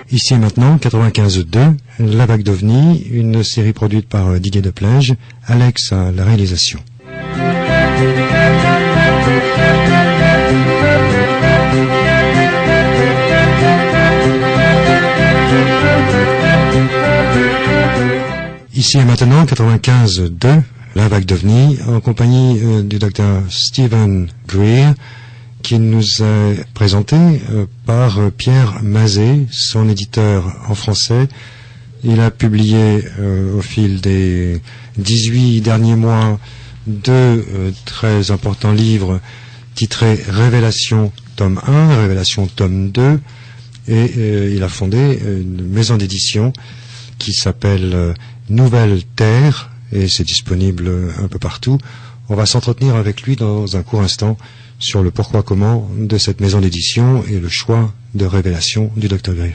Ici et maintenant, 95.2, La Vague d'OVNI, une série produite par Didier Deplège, Alex à la réalisation. Ici et maintenant, 95.2, La Vague d'OVNI, en compagnie du docteur Stephen Greer, qui nous est présenté par Pierre Mazet, son éditeur en français. Il a publié au fil des 18 derniers mois deux très importants livres titrés Révélation tome 1, Révélation tome 2, et il a fondé une maison d'édition qui s'appelle Nouvelle Terre, et c'est disponible un peu partout. On va s'entretenir avec lui dans un court instant sur le pourquoi comment de cette maison d'édition et le choix de Révélation du Dr Greer.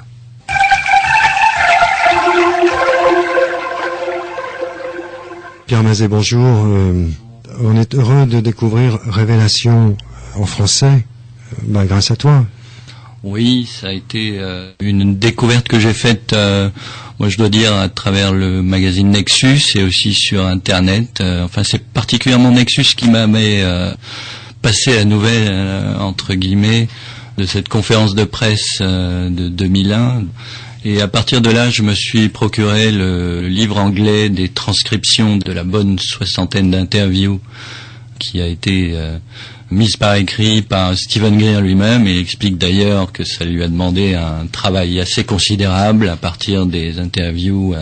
Pierre Mazet, bonjour. On est heureux de découvrir Révélation en français, grâce à toi. Oui, ça a été une découverte que j'ai faite, moi je dois dire, à travers le magazine Nexus et aussi sur Internet. Enfin, c'est particulièrement Nexus qui m'avait passé la nouvelle, entre guillemets, de cette conférence de presse de 2001. Et à partir de là, je me suis procuré le livre anglais des transcriptions de la bonne soixantaine d'interviews qui a été mise par écrit par Stephen Greer lui-même. Il explique d'ailleurs que ça lui a demandé un travail assez considérable à partir des interviews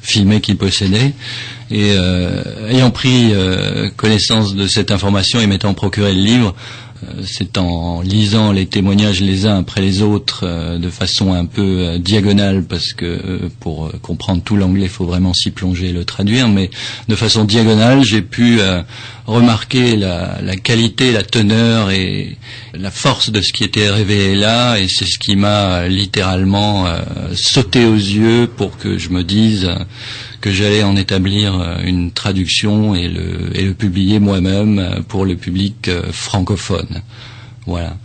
filmées qu'il possédait. Et ayant pris connaissance de cette information et m'étant procuré le livre, c'est en lisant les témoignages les uns après les autres de façon un peu diagonale, parce que pour comprendre tout l'anglais, il faut vraiment s'y plonger et le traduire, mais de façon diagonale, j'ai pu remarquer la qualité, la teneur et la force de ce qui était révélé là, et c'est ce qui m'a littéralement sauté aux yeux pour que je me dise que j'allais en établir une traduction et le publier moi-même pour le public francophone. Voilà.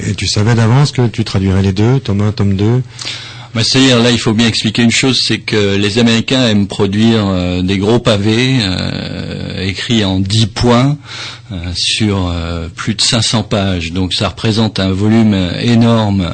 Et tu savais d'avance que tu traduirais les deux, tome 1, tome 2 ? C'est-à-dire, là, il faut bien expliquer une chose, c'est que les Américains aiment produire des gros pavés écrits en 10 points sur plus de 500 pages. Donc ça représente un volume énorme,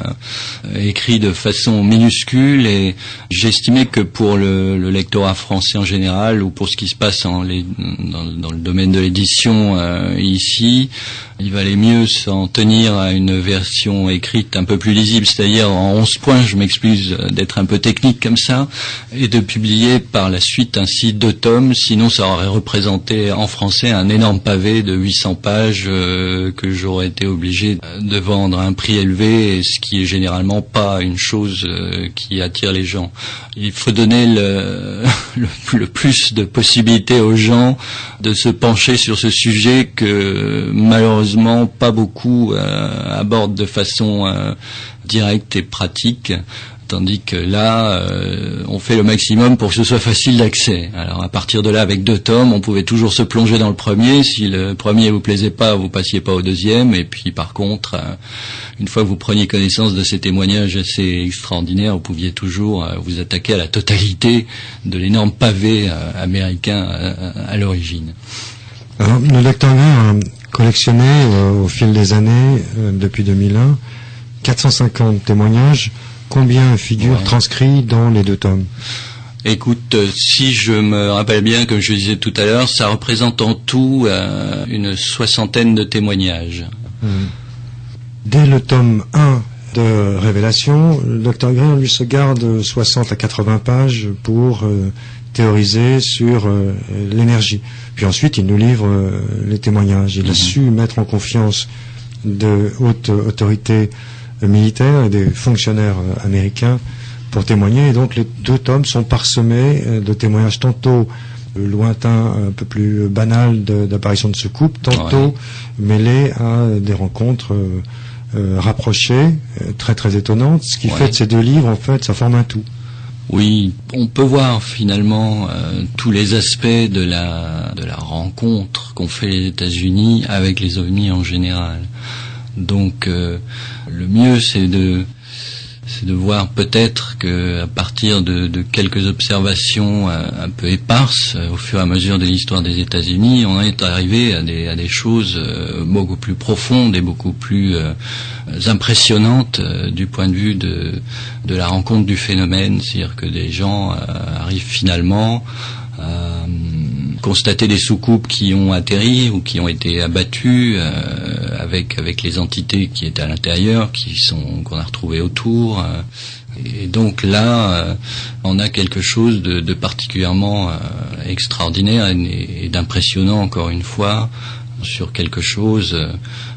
écrit de façon minuscule, et j'estimais que pour le lectorat français en général, ou pour ce qui se passe dans le domaine de l'édition ici, il valait mieux s'en tenir à une version écrite un peu plus lisible, c'est-à-dire en 11 points, je m'excuse d'être un peu technique comme ça, et de publier par la suite ainsi 2 tomes, sinon ça aurait représenté en français un énorme pavé de 800 pages que j'aurais été obligé de vendre à un prix élevé, ce qui est généralement pas une chose qui attire les gens. Il faut donner le plus de possibilités aux gens de se pencher sur ce sujet que malheureusement pas beaucoup abordent de façon directe et pratique. Tandis que là, on fait le maximum pour que ce soit facile d'accès. Alors à partir de là, avec 2 tomes, on pouvait toujours se plonger dans le premier. Si le premier vous plaisait pas, vous passiez pas au deuxième. Et puis par contre, une fois que vous preniez connaissance de ces témoignages assez extraordinaires, vous pouviez toujours vous attaquer à la totalité de l'énorme pavé américain à l'origine. Alors, le lecteur a collectionné au fil des années, depuis 2001, 450 témoignages. Combien figurent transcrits dans les 2 tomes ? Écoute, si je me rappelle bien, comme je disais tout à l'heure, ça représente en tout une soixantaine de témoignages. Dès le tome 1 de Révélation, le Dr Greer lui se garde 60 à 80 pages pour théoriser sur l'énergie. Puis ensuite, il nous livre les témoignages. Il a su mettre en confiance de hautes autorités militaires et des fonctionnaires américains pour témoigner, et donc les 2 tomes sont parsemés de témoignages tantôt lointains, un peu plus banals d'apparition de secoupes, tantôt mêlés à des rencontres rapprochées, très très étonnantes. Ce qui fait de ces 2 livres, en fait, ça forme un tout. Oui, on peut voir finalement tous les aspects de la rencontre qu'ont fait les États-Unis avec les ovnis en général. Donc le mieux c'est de voir peut-être que à partir de quelques observations un peu éparses au fur et à mesure de l'histoire des États-Unis, on est arrivé à des choses beaucoup plus profondes et beaucoup plus impressionnantes du point de vue de la rencontre du phénomène, c'est-à-dire que des gens arrivent finalement à constater des soucoupes qui ont atterri ou qui ont été abattues avec les entités qui étaient à l'intérieur, qu'on a retrouvées autour. Et donc là, on a quelque chose de particulièrement extraordinaire et d'impressionnant, encore une fois, sur quelque chose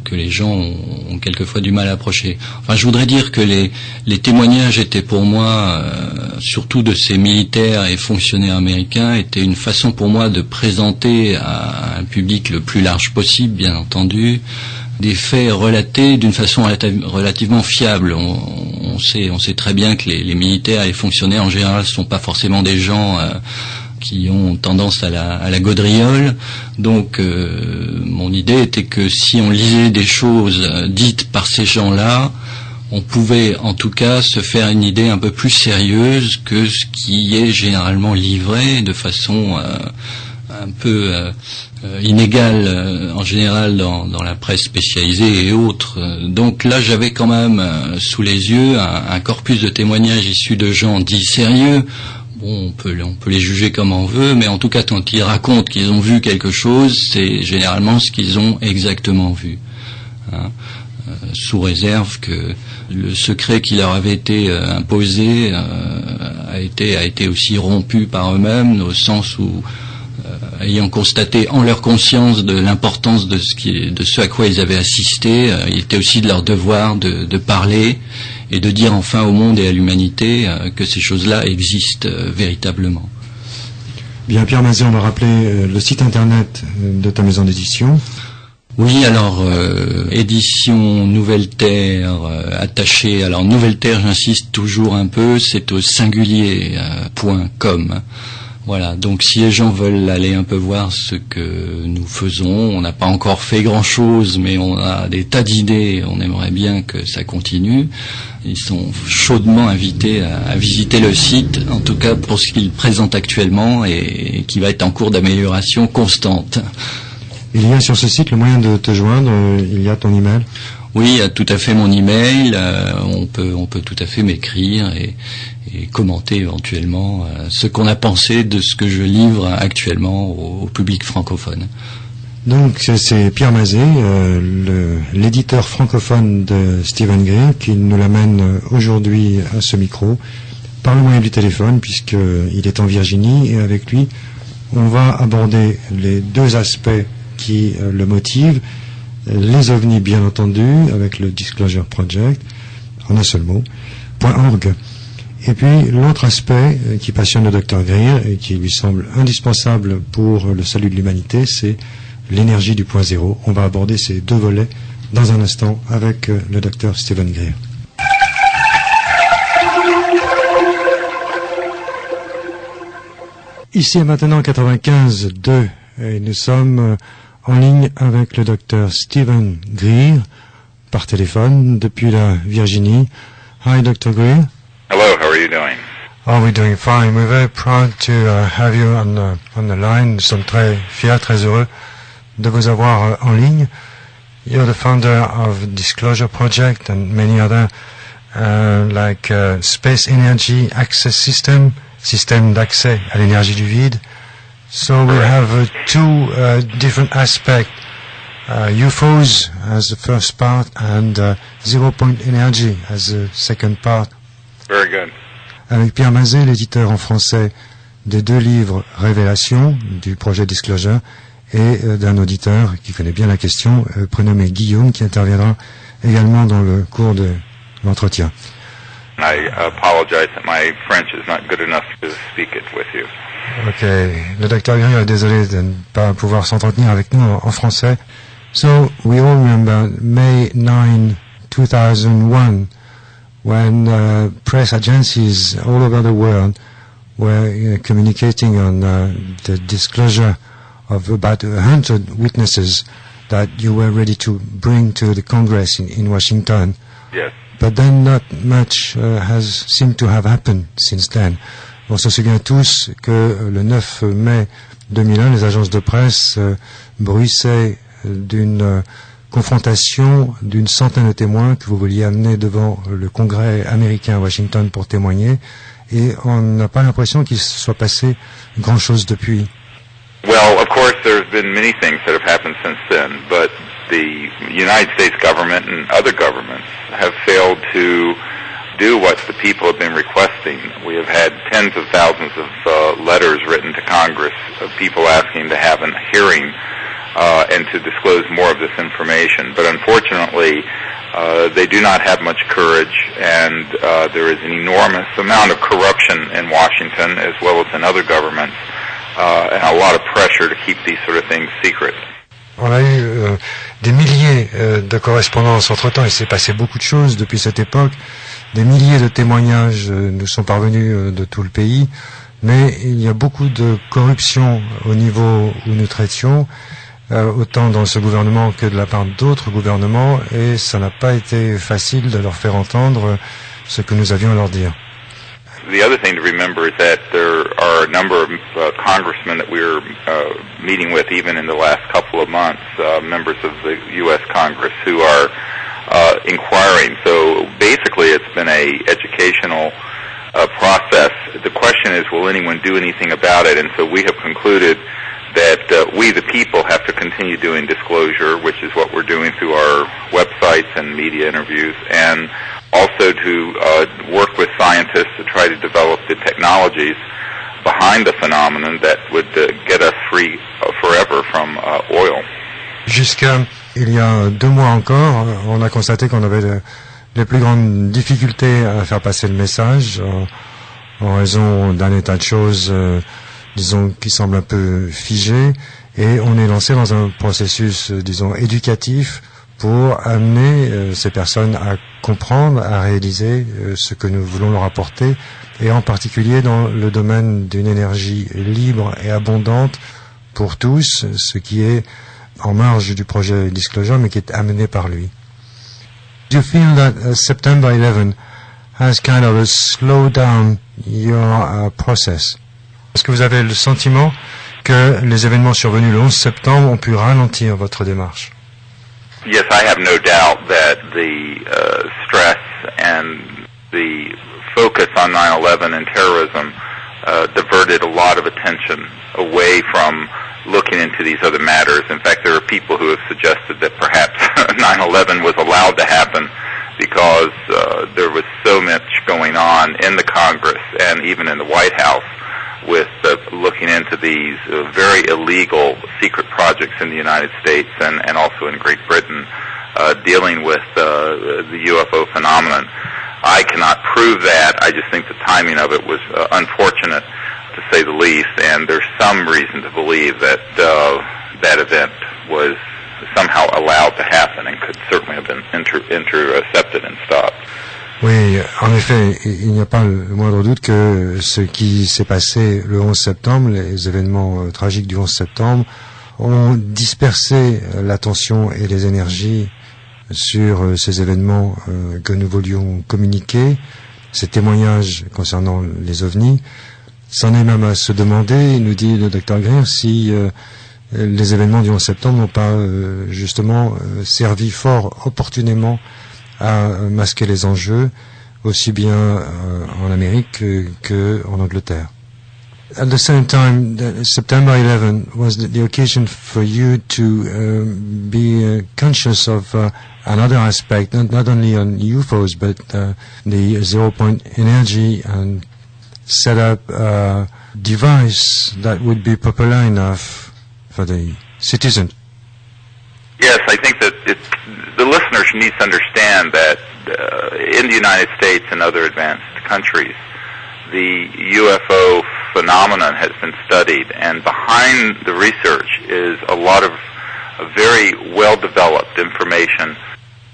que les gens ont quelquefois du mal à approcher. Enfin, je voudrais dire que les témoignages étaient pour moi, surtout de ces militaires et fonctionnaires américains, étaient une façon pour moi de présenter à un public le plus large possible, bien entendu, des faits relatés d'une façon relativement fiable. On sait très bien que les militaires et les fonctionnaires en général ne sont pas forcément des gens qui ont tendance à la gaudriole. Donc mon idée était que si on lisait des choses dites par ces gens-là, on pouvait en tout cas se faire une idée un peu plus sérieuse que ce qui est généralement livré de façon un peu inégale en général dans la presse spécialisée et autres. Donc là j'avais quand même sous les yeux un corpus de témoignages issus de gens dits sérieux. Bon, on peut les juger comme on veut, mais en tout cas, quand ils racontent qu'ils ont vu quelque chose, c'est généralement ce qu'ils ont exactement vu. Hein, sous réserve que le secret qui leur avait été imposé a été aussi rompu par eux-mêmes, au sens où, ayant constaté en leur conscience de l'importance de ce à quoi ils avaient assisté, il était aussi de leur devoir de parler et de dire enfin au monde et à l'humanité que ces choses-là existent véritablement. Bien, Pierre Mazet, on va rappeler le site internet de ta maison d'édition. Oui, alors édition Nouvelle Terre attachée. Alors Nouvelle Terre, j'insiste toujours un peu, c'est au singulier.com. Voilà, donc si les gens veulent aller un peu voir ce que nous faisons, on n'a pas encore fait grand-chose, mais on a des tas d'idées, on aimerait bien que ça continue. Ils sont chaudement invités à visiter le site, en tout cas pour ce qu'il présente actuellement et qui va être en cours d'amélioration constante. Il y a sur ce site le moyen de te joindre, il y a ton email. Oui, il y a tout à fait mon email, on peut tout à fait m'écrire et commenter éventuellement ce qu'on a pensé de ce que je livre actuellement au public francophone. Donc c'est Pierre Mazet, l'éditeur francophone de Stephen Greer, qui nous l'amène aujourd'hui à ce micro par le moyen du téléphone, puisqu'il est en Virginie, et avec lui on va aborder les deux aspects qui le motivent, les ovnis bien entendu, avec le Disclosure Project, en un seul mot, .org. Et puis l'autre aspect qui passionne le Dr Greer et qui lui semble indispensable pour le salut de l'humanité, c'est l'énergie du point zéro. On va aborder ces deux volets dans un instant avec le Dr Stephen Greer. Ici et maintenant 95.2 et nous sommes en ligne avec le Dr Stephen Greer par téléphone depuis la Virginie. Hi Dr Greer. Hello, how are you doing? Oh, we're doing fine. We're very proud to have you on the line. Nous sommes très fiers, très heureux de vous avoir en ligne. You're the founder of Disclosure Project and many other like Space Energy Access System, système d'accès à l'énergie du vide. So we have two different aspects, UFOs as the first part and zero point energy as the second part. Very good. Avec Pierre Mazet, l'éditeur en français des deux livres Révélation du projet Disclosure et d'un auditeur qui connaît bien la question, prénommé Guillaume, qui interviendra également dans le cours de l'entretien. I apologize that my French is not good enough to speak it with you. Ok, le docteur Greer est désolé de ne pas pouvoir s'entretenir avec nous en français. So, we all remember May 9, 2001, when press agencies all over the world were communicating on the disclosure of about 100 witnesses that you were ready to bring to the Congress in Washington. Yes. But then not much has seemed to have happened since then. On se souvient tous que le 9 mai 2001, les agences de presse bruissaient d'une confrontation d'une centaine de témoins que vous vouliez amener devant le Congrès américain à Washington pour témoigner, et on n'a pas l'impression qu'il se soit passé grand-chose depuis. Well, of course, there's been many things that have happened since then, but the United States government and other governments have failed to do what the people have been requesting. We have had tens of thousands of letters written to Congress of people asking to have a hearing and to disclose more of this information. But unfortunately, they do not have much courage, and there is an enormous amount of corruption in Washington as well as in other governments, and a lot of pressure to keep these sort of things secret. On a eu des milliers de correspondances entre-temps, il s'est passé beaucoup de choses depuis cette époque. Des milliers de témoignages nous sont parvenus de tout le pays, mais il y a beaucoup de corruption au niveau où nous traitions, autant dans ce gouvernement que de la part d'autres gouvernements, et ça n'a pas été facile de leur faire entendre ce que nous avions à leur dire. The other thing to remember is that there are a number of congressmen that we're meeting with even in the last couple of months, members of the U.S. Congress who are inquiring. So basically it's been a educational process. The question is, will anyone do anything about it? And so we have concluded that we, the people, have to continue doing disclosure, which is what we're doing through our websites and media interviews, and also to work with scientists to try to develop the technologies behind the phenomenon that would get us free forever from oil. Jusqu'à il y a 2 mois encore, on a constaté qu'on avait les plus grandes difficultés à faire passer le message en raison d'un état de choses, disons, qui semble un peu figé, et on est lancé dans un processus, disons, éducatif pour amener ces personnes à comprendre, à réaliser ce que nous voulons leur apporter, et en particulier dans le domaine d'une énergie libre et abondante pour tous, ce qui est en marge du projet Disclosure, mais qui est amené par lui. Do you feel that September 11 has kind of slowed down your process? Est-ce que vous avez le sentiment que les événements survenus le 11 septembre ont pu ralentir votre démarche? Yes, I have no doubt that the stress and the focus on 9/11 and terrorism diverted a lot of attention away from looking into these other matters. In fact, there are people who have suggested that perhaps 9/11 was allowed to happen because there was so much going on in the Congress and even in the White House with looking into these very illegal secret projects in the United States and also in Great Britain dealing with the UFO phenomenon. I cannot prove that. I just think the timing of it was unfortunate, to say the least, and there's some reason to believe that that event was somehow allowed to happen and could certainly have been intercepted and stopped. Oui, en effet, il n'y a pas le moindre doute que ce qui s'est passé le 11 septembre, les événements tragiques du 11 septembre, ont dispersé l'attention et les énergies sur ces événements que nous voulions communiquer, ces témoignages concernant les ovnis. C'en est même à se demander, nous dit le Dr Greer, si les événements du 11 septembre n'ont pas justement servi fort opportunément à masquer les enjeux, aussi bien en Amérique qu'en Angleterre. At the same time, September 11 was the occasion for you to be conscious of another aspect, not only on UFOs, but the zero-point energy, and set up a device that would be popular enough for the citizen. Yes, I think that the listeners need to understand that in the United States and other advanced countries, the UFO phenomenon has been studied, and behind the research is a lot of very well-developed information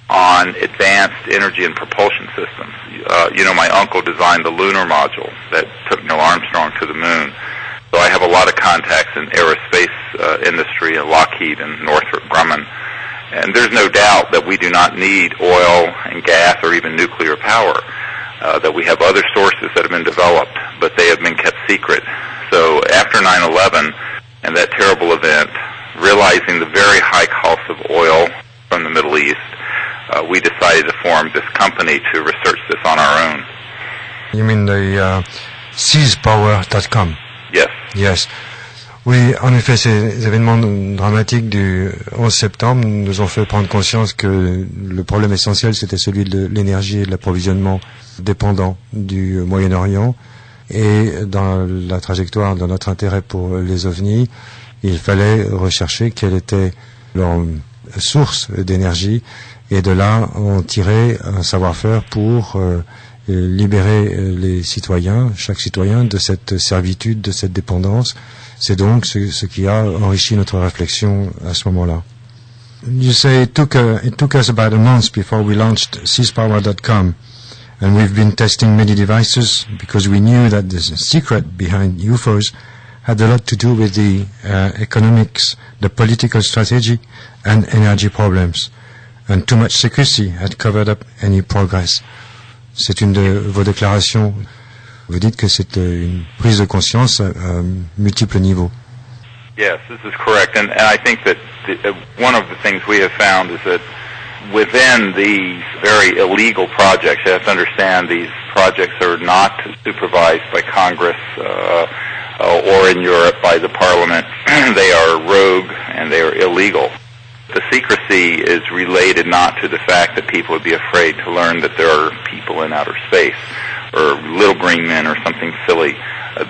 on advanced energy and propulsion systems. My uncle designed the lunar module that took Neil Armstrong to the moon. So I have a lot of contacts in aerospace industry, Lockheed and Northrop Grumman. And there's no doubt that we do not need oil and gas or even nuclear power, that we have other sources that have been developed, but they have been kept secret. So after 9/11 and that terrible event, realizing the very high cost of oil from the Middle East, we decided to form this company to research this on our own. You mean the SeizePower.com? Yes. Yes. Oui, en effet, ces événements dramatiques du 11 septembre nous ont fait prendre conscience que le problème essentiel, c'était celui de l'énergie et de l'approvisionnement dépendant du Moyen-Orient. Et dans la trajectoire de notre intérêt pour les ovnis, il fallait rechercher quelle était leur source d'énergie, et de là on tirait un savoir-faire pour libérer les citoyens, chaque citoyen, de cette servitude, de cette dépendance. C'est donc ce qui a enrichi notre réflexion à ce moment-là. You say it took us about a month before we launched SeizePower.com, and we've been testing many devices because we knew that the secret behind UFOs had a lot to do with the economics, the political strategy, and energy problems. And too much secrecy had covered up any progress. C'est une de vos déclarations. Vous dites que c'est une prise de conscience à multiples niveaux. Yes, this is correct. And I think that one of the things we have found is that within these very illegal projects, you have to understand these projects are not supervised by Congress or in Europe by the Parliament. They are rogue and they are illegal. The secrecy is related not to the fact that people would be afraid to learn that there are people in outer space or little green men or something silly.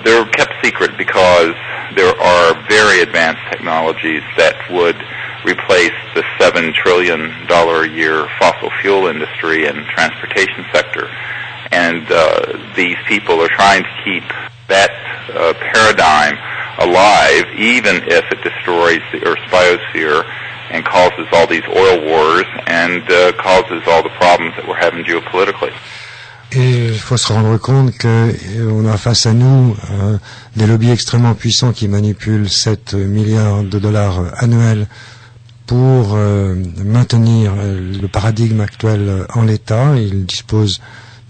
They're kept secret because there are very advanced technologies that would replace the $7 trillion a year fossil fuel industry and transportation sector. And these people are trying to keep that paradigm alive, even if it destroys the Earth's biosphere and causes all these oil wars and causes all the problems that we're having geopolitically. Et il faut se rendre compte qu'on a face à nous des lobbies extrêmement puissants qui manipulent 7 milliards de dollars annuels pour maintenir le paradigme actuel en l'état. Ils disposent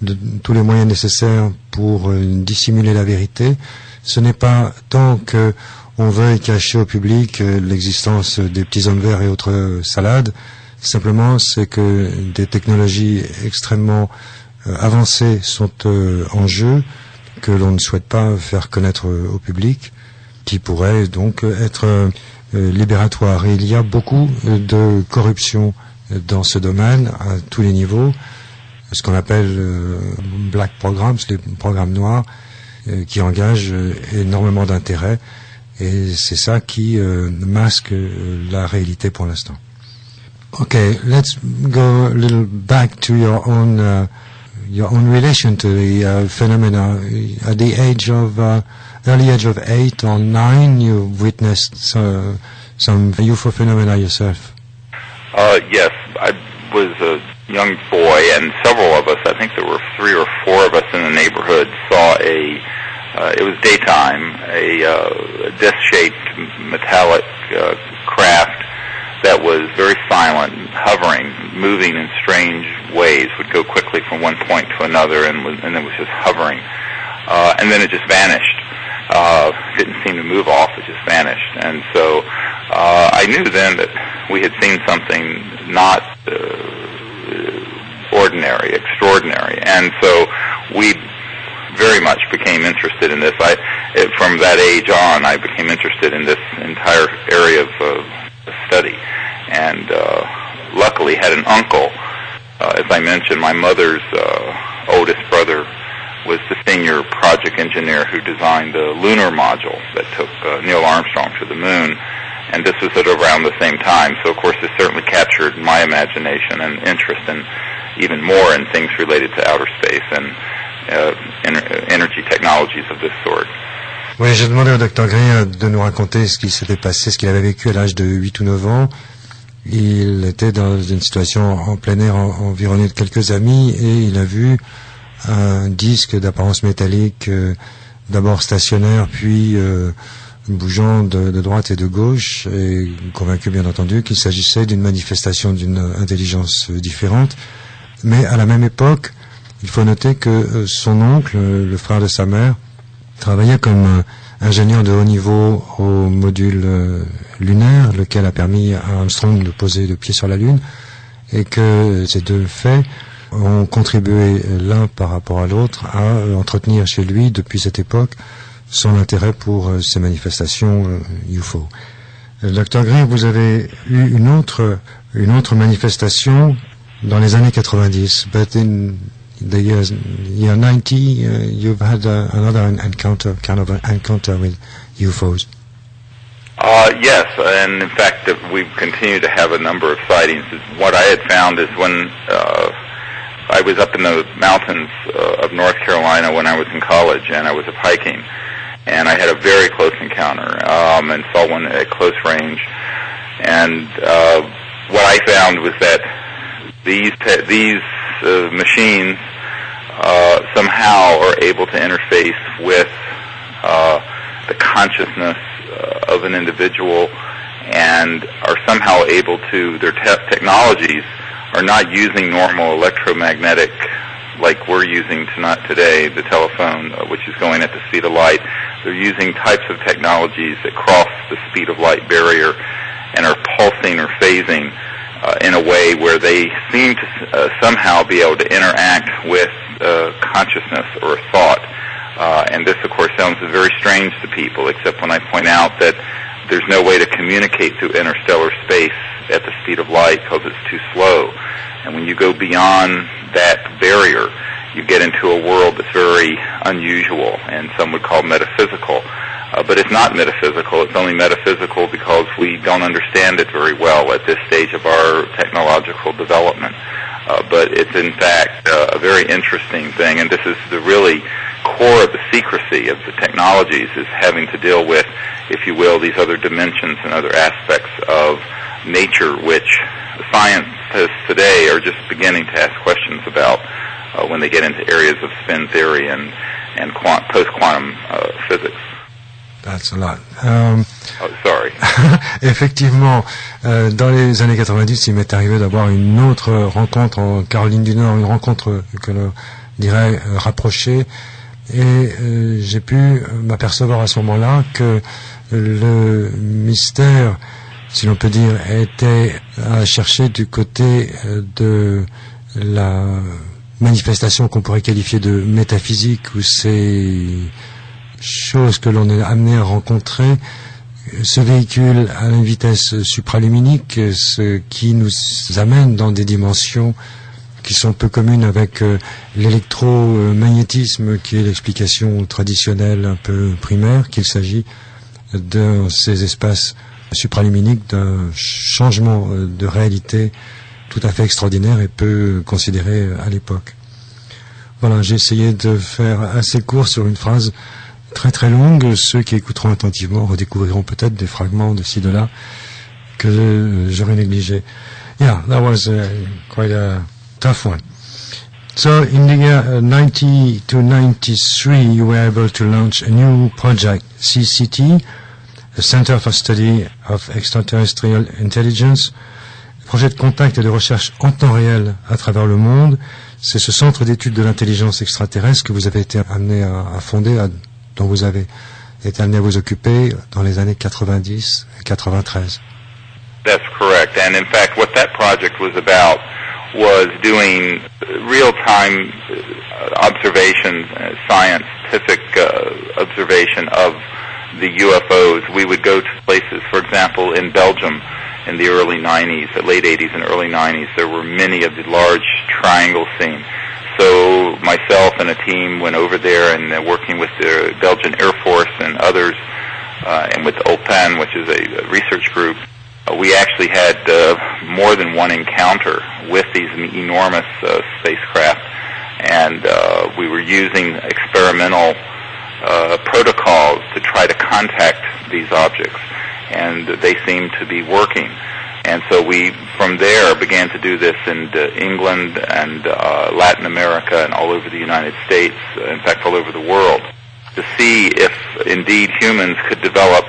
de tous les moyens nécessaires pour dissimuler la vérité. Ce n'est pas tant qu'on veuille cacher au public l'existence des petits hommes verts et autres salades, simplement c'est que des technologies extrêmement avancées sont en jeu, que l'on ne souhaite pas faire connaître au public, qui pourraient donc être libératoires. Et il y a beaucoup de corruption dans ce domaine à tous les niveaux, ce qu'on appelle black programs, les programmes noirs, qui engagent énormément d'intérêt, et c'est ça qui masque la réalité pour l'instant. Okay, let's go a little back to your own relation to the phenomena. At the early age of 8 or 9, you witnessed some UFO phenomena yourself. Yes, I was a young boy, and several of us, I think there were 3 or 4 of us in the neighborhood, saw it was daytime, a disc-shaped metallic craft that was very silent, hovering, moving in strange ways, would go quickly from one point to another, and it was just hovering. And then it just vanished. Didn't seem to move off, it just vanished. And so I knew then that we had seen something not ordinary, extraordinary. And so we very much became interested in this. From that age on, I became interested in this entire area of study, and luckily had an uncle. As I mentioned, my mother's oldest brother was the senior project engineer who designed the lunar module that took Neil Armstrong to the moon, and this was at around the same time. So, of course, this certainly captured my imagination and interest in even more in things related to outer space and energy technologies of this sort. Oui, j'ai demandé au Dr. Greer de nous raconter ce qui s'était passé, ce qu'il avait vécu à l'âge de 8 ou 9 ans. Il était dans une situation en plein air, environné de quelques amis, et il a vu un disque d'apparence métallique, d'abord stationnaire, puis bougeant de droite et de gauche, et convaincu bien entendu qu'il s'agissait d'une manifestation d'une intelligence différente. Mais à la même époque, il faut noter que son oncle, le frère de sa mère, travaillait comme ingénieur de haut niveau au module lunaire, lequel a permis à Armstrong de poser le pied sur la Lune, et que ces deux faits ont contribué l'un par rapport à l'autre à entretenir chez lui, depuis cette époque, son intérêt pour ces manifestations UFO. Dr. Greer, vous avez eu une autre manifestation dans les années 90, but in the year 90, you've had another encounter, kind of an encounter with UFOs. Yes, and in fact, we've continued to have a number of sightings. What I had found is when I was up in the mountains of North Carolina when I was in college, and I was up hiking, and I had a very close encounter, and saw one at close range. And what I found was that these machines somehow are able to interface with the consciousness of an individual, and are somehow able to, their technologies are not using normal electromagnetic like we're using today, the telephone, which is going at the speed of light. They're using types of technologies that cross the speed of light barrier and are pulsing or phasing in a way where they seem to somehow be able to interact with consciousness or thought. And this, of course, sounds very strange to people, except when I point out that there's no way to communicate through interstellar space at the speed of light because it's too slow. And when you go beyond that barrier, you get into a world that's very unusual, and some would call metaphysical. But it's not metaphysical. It's only metaphysical because we don't understand it very well at this stage of our technological development. But it's, in fact, a very interesting thing, and this is the really core of the secrecy of the technologies, is having to deal with, if you will, these other dimensions and other aspects of nature, which scientists today are just beginning to ask questions about when they get into areas of spin theory and post-quantum physics. That's a lot. Sorry. Effectivement, dans les années 90, il m'est arrivé d'avoir une autre rencontre en Caroline du Nord, une rencontre que l'on dirait rapprochée, et j'ai pu m'apercevoir à ce moment-là que le mystère, si l'on peut dire, était à chercher du côté de la manifestation qu'on pourrait qualifier de métaphysique, ou ces choses que l'on est amené à rencontrer se véhiculent à une vitesse supraluminique, ce qui nous amène dans des dimensions qui sont peu communes avec l'électromagnétisme, qui est l'explication traditionnelle un peu primaire, qu'il s'agit de ces espaces supraluminiques, d'un changement de réalité tout à fait extraordinaire et peu considéré à l'époque. Voilà, j'ai essayé de faire assez court sur une phrase très très longue. Ceux qui écouteront attentivement redécouvriront peut-être des fragments de ci de là que j'aurais négligés. Yeah, that was quite a tough one. So in the year 90 to 93, you were able to launch a new project, CCT, the Center for Study of Extraterrestrial Intelligence, projet de contact et de recherche en temps réel à travers le monde. C'est ce centre d'études de l'intelligence extraterrestre que vous avez été amené à fonder, dont vous avez été amené à vous occuper dans les années 90 et 93. That's correct. And in fact, what that project was about was doing real-time observations, scientific observation of the UFOs. We would go to places, for example, in Belgium in the early 90s, the late 80s and early 90s, there were many of the large triangles seen. So myself and a team went over there, and working with the Belgian Air Force and others, and with OPAN, which is a research group, we actually had more than one encounter with these enormous spacecraft, and we were using experimental protocols to try to contact these objects, and they seemed to be working. And so we, from there, began to do this in England and Latin America and all over the United States, in fact, all over the world, to see if indeed humans could develop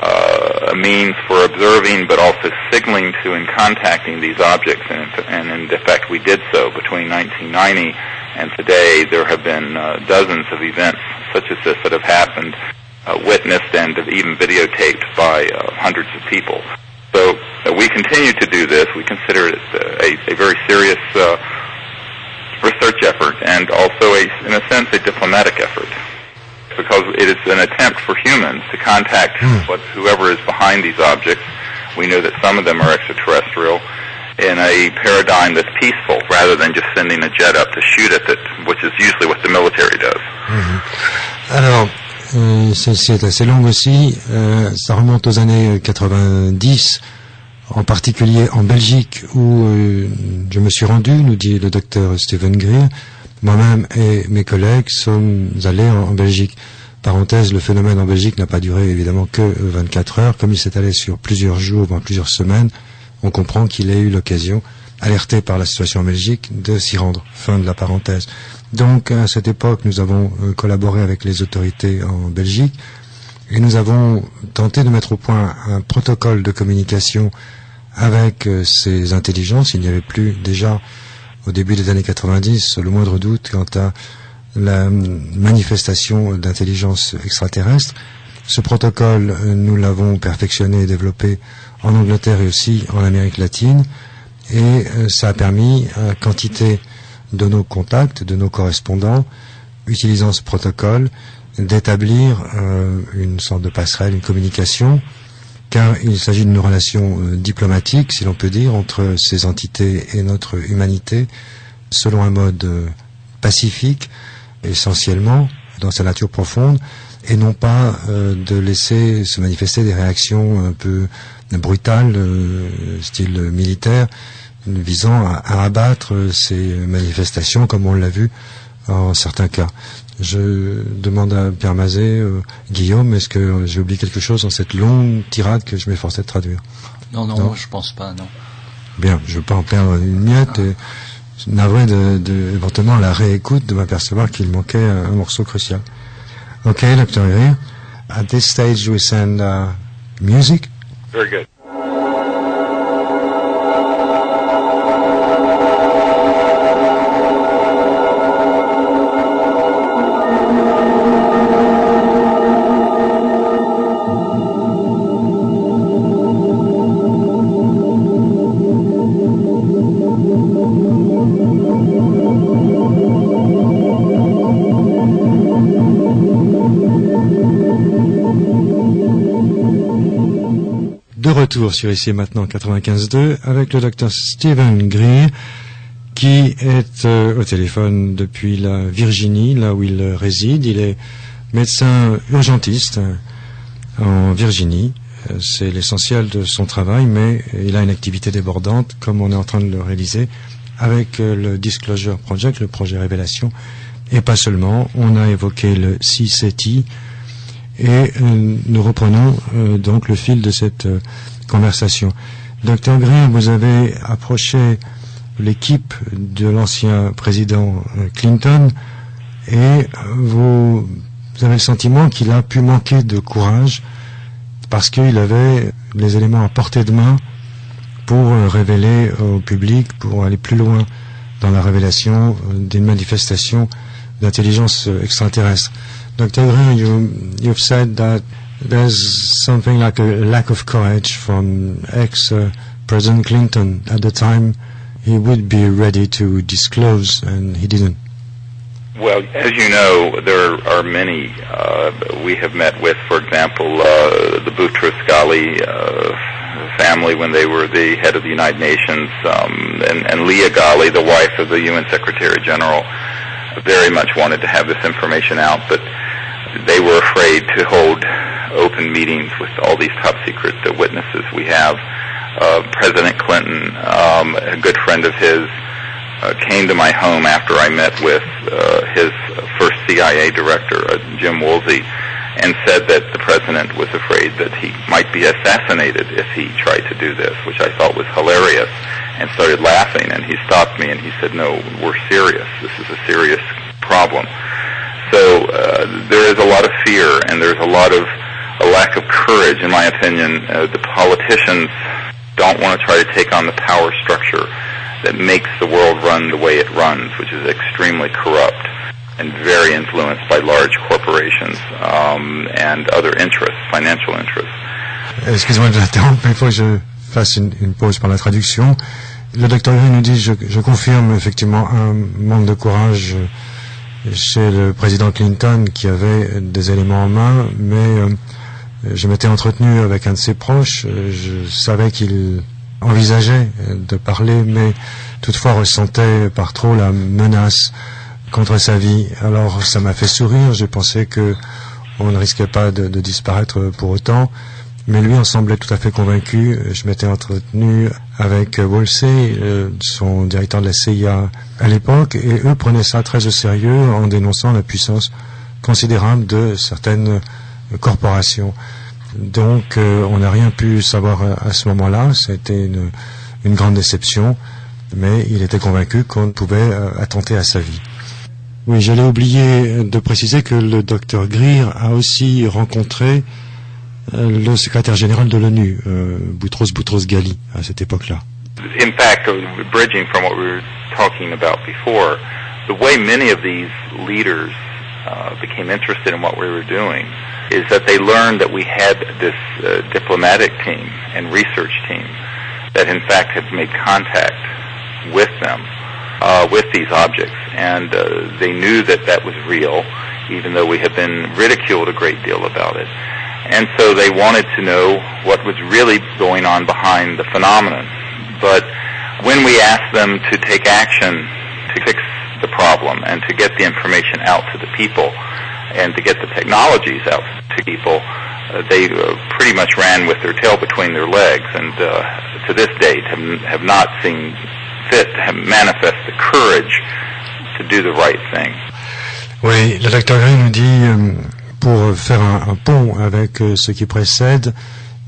a means for observing but also signaling to and contacting these objects, and in effect we did so. Between 1990 and today, there have been dozens of events such as this that have happened, witnessed and even videotaped by hundreds of people. So we continue to do this. We consider it a very serious research effort, and also, in a sense, a diplomatic effort, because it is an attempt for humans to contact whoever is behind these objects. We know that some of them are extraterrestrial, in a paradigm that's peaceful, rather than just sending a jet up to shoot at it, which is usually what the military does. Alors, c'est assez long aussi. Ça remonte aux années 90, en particulier en Belgique, où je me suis rendu, nous dit le docteur Stephen Greer. Moi-même et mes collègues sommes allés en Belgique. Parenthèse, le phénomène en Belgique n'a pas duré évidemment que 24 heures. Comme il s'est allé sur plusieurs jours, plusieurs semaines, on comprend qu'il ait eu l'occasion, alerté par la situation en Belgique, de s'y rendre. Fin de la parenthèse. Donc, à cette époque, nous avons collaboré avec les autorités en Belgique et nous avons tenté de mettre au point un protocole de communication avec ces intelligences. Il n'y avait plus déjà, au début des années 90, le moindre doute quant à la manifestation d'intelligence extraterrestre. Ce protocole, nous l'avons perfectionné et développé en Angleterre et aussi en Amérique latine, et ça a permis à quantité de nos contacts, de nos correspondants, utilisant ce protocole, d'établir une sorte de passerelle, une communication, car il s'agit d'une relation diplomatique, si l'on peut dire, entre ces entités et notre humanité, selon un mode pacifique, essentiellement, dans sa nature profonde, et non pas de laisser se manifester des réactions un peu brutales, style militaire, visant à abattre ces manifestations, comme on l'a vu en certains cas. Je demande à Pierre Mazet, Guillaume, est-ce que j'ai oublié quelque chose dans cette longue tirade que je m'efforçais de traduire? Non, je pense pas, non. Bien, je ne veux pas en perdre une miette, et navré de éventuellement la réécoute, de m'apercevoir qu'il manquait un morceau crucial. Okay, Dr. Greer, at this stage we send music. Very good. Retour sur ici maintenant 95.2 avec le docteur Stephen Greer qui est au téléphone depuis la Virginie, là où il réside. Il est médecin urgentiste en Virginie. C'est l'essentiel de son travail, mais il a une activité débordante, comme on est en train de le réaliser avec le Disclosure Project, le projet Révélation, et pas seulement. On a évoqué le CSETI. Et nous reprenons donc le fil de cette conversation. Dr. Greer, vous avez approché l'équipe de l'ancien président Clinton et vous avez le sentiment qu'il a pu manquer de courage parce qu'il avait les éléments à portée de main pour révéler au public, pour aller plus loin dans la révélation d'une manifestation d'intelligence extraterrestre. Dr. Greer, you've said that there's something like a lack of courage from ex-President Clinton. At the time, he would be ready to disclose, and he didn't. Well, as you know, there are many we have met with, for example, the Boutros Ghali family when they were the head of the United Nations, and Leah Ghali, the wife of the UN Secretary General, very much wanted to have this information out, but they were afraid to hold open meetings with all these top secret witnesses we have. President Clinton, a good friend of his, came to my home after I met with his first CIA director, Jim Woolsey, and said that the president was afraid that he might be assassinated if he tried to do this, which I thought was hilarious, and started laughing, and he stopped me and he said, no, we're serious. This is a serious problem. So there is a lot of fear, and there's a lot of lack of courage, in my opinion. The politicians don't want to try to take on the power structure that makes the world run the way it runs, which is extremely corrupt and very influenced by large corporations and other interests, financial interests. Excusez-moi de l'interrompre, mais il faut que je fasse une pause par la traduction. Le Dr Green nous dit, je confirme effectivement un manque de courage chez le président Clinton qui avait des éléments en main, mais je m'étais entretenu avec un de ses proches, je savais qu'il envisageait de parler, mais toutefois ressentait par trop la menace contre sa vie. Alors ça m'a fait sourire, j'ai pensé que on ne risquait pas de disparaître pour autant, mais lui en semblait tout à fait convaincu. Je m'étais entretenu avec Woolsey, son directeur de la CIA à l'époque, et eux prenaient ça très au sérieux en dénonçant la puissance considérable de certaines corporations. Donc on n'a rien pu savoir à ce moment-là, c'était une grande déception, mais il était convaincu qu'on pouvait attenter à sa vie. Oui, j'allais oublier de préciser que le Dr Greer a aussi rencontré le secrétaire général de l'ONU, Boutros Ghali, à cette époque-là. In fact, bridging from what we were talking about before, the way many of these leaders became interested in what we were doing is that they learned that we had this diplomatic team and research team that in fact had made contact with them, with these objects, and they knew that that was real, even though we had been ridiculed a great deal about it. And so they wanted to know what was really going on behind the phenomenon. But when we asked them to take action to fix the problem and to get the information out to the people and to get the technologies out to people, they pretty much ran with their tail between their legs, and to this date have not seen fit to manifest the courage to do the right thing. Oui, le Dr Green nous dit, pour faire un pont avec ce qui précède,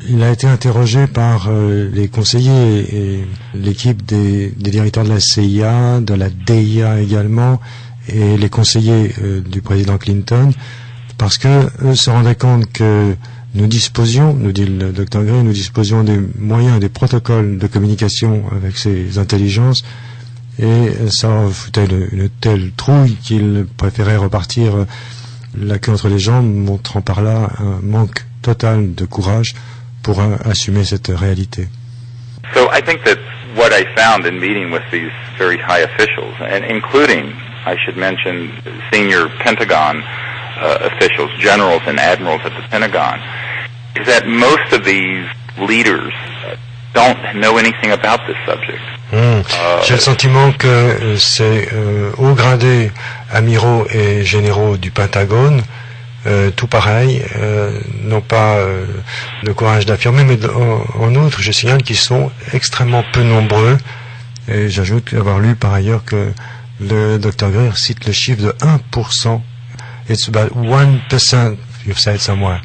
il a été interrogé par les conseillers et l'équipe des directeurs de la CIA, de la DIA également, et les conseillers du président Clinton, parce que eux se rendaient compte que nous disposions, nous dit le Dr Green, nous disposions des moyens, des protocoles de communication avec ces intelligences, et ça foutait une telle trouille qu'ils préféraient repartir la queue entre les jambes, montrant par là un manque total de courage pour assumer cette réalité. So I think that what I found in meeting with these very high officials, and including, I should mention, senior Pentagon officials, generals and admirals at the Pentagon, is that most of these leaders don't know anything about this subject. J'ai le sentiment que ces hauts gradés amiraux et généraux du Pentagone, tout pareil, n'ont pas le courage d'affirmer, mais en outre, je signale qu'ils sont extrêmement peu nombreux, et j'ajoute avoir lu par ailleurs que le Dr Greer cite le chiffre de 1%. It's about 1%, you've said somewhere.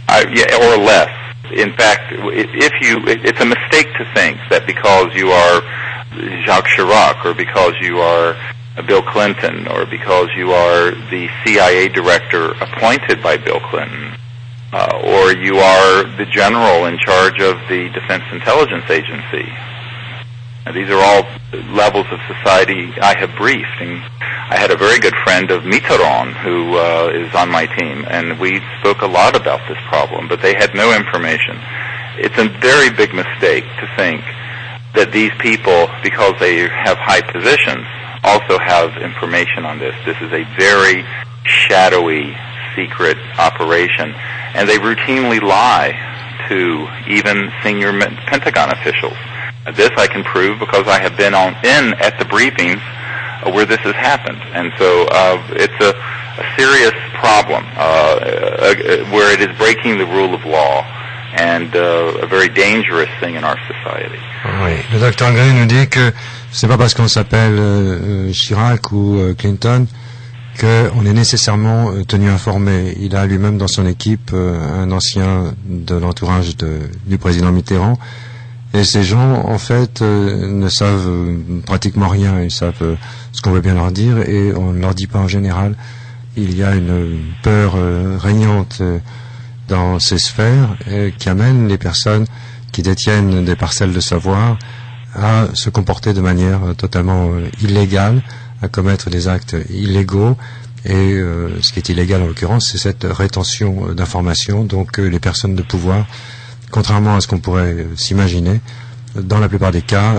Yeah, or less. In fact, it's a mistake to think that because you are Jacques Chirac, or because you are Bill Clinton, or because you are the CIA director appointed by Bill Clinton, or you are the general in charge of the Defense Intelligence Agency. Now, these are all levels of society I have briefed, and I had a very good friend of Mitterrand who is on my team, and we spoke a lot about this problem, but they had no information. It's a very big mistake to think that these people, because they have high positions, also have information on this. This is a very shadowy, secret operation, and they routinely lie to even senior Pentagon officials. This I can prove because I have been in at the briefings where this has happened, and so it's a serious problem where it is breaking the rule of law, and a very dangerous thing in our society. Oui, le Dr Green nous dit que c'est pas parce qu'on s'appelle Chirac ou Clinton qu'on est nécessairement tenu informé. Il a lui-même dans son équipe un ancien de l'entourage du président Mitterrand. Et ces gens, en fait, ne savent pratiquement rien. Ils savent ce qu'on veut bien leur dire, et on ne leur dit pas en général. Il y a une peur régnante dans ces sphères qui amènent les personnes qui détiennent des parcelles de savoir à se comporter de manière totalement illégale, à commettre des actes illégaux. Et ce qui est illégal en l'occurrence, c'est cette rétention d'informations. Donc les personnes de pouvoir, contrairement à ce qu'on pourrait s'imaginer, dans la plupart des cas,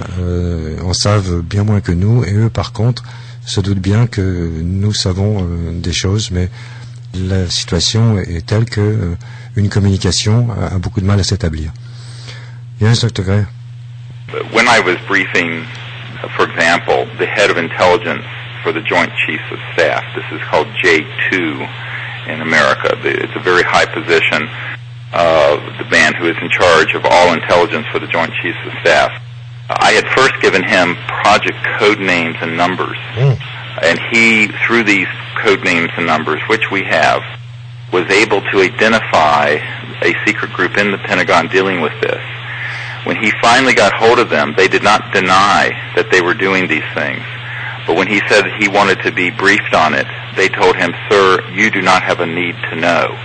en savent bien moins que nous, et eux par contre se doutent bien que nous savons des choses, mais la situation est telle que une communication a beaucoup de mal à s'établir. Yes, Dr. Gray. When I was briefing, for example, the head of intelligence for the Joint Chiefs of Staff, this is called J2 in America. It's a very high position, the man who is in charge of all intelligence for the Joint Chiefs of Staff. I had first given him project code names and numbers, and he, through these code names and numbers, which we have, was able to identify a secret group in the Pentagon dealing with this. When he finally got hold of them, they did not deny that they were doing these things. But when he said he wanted to be briefed on it, they told him, "Sir, you do not have a need to know."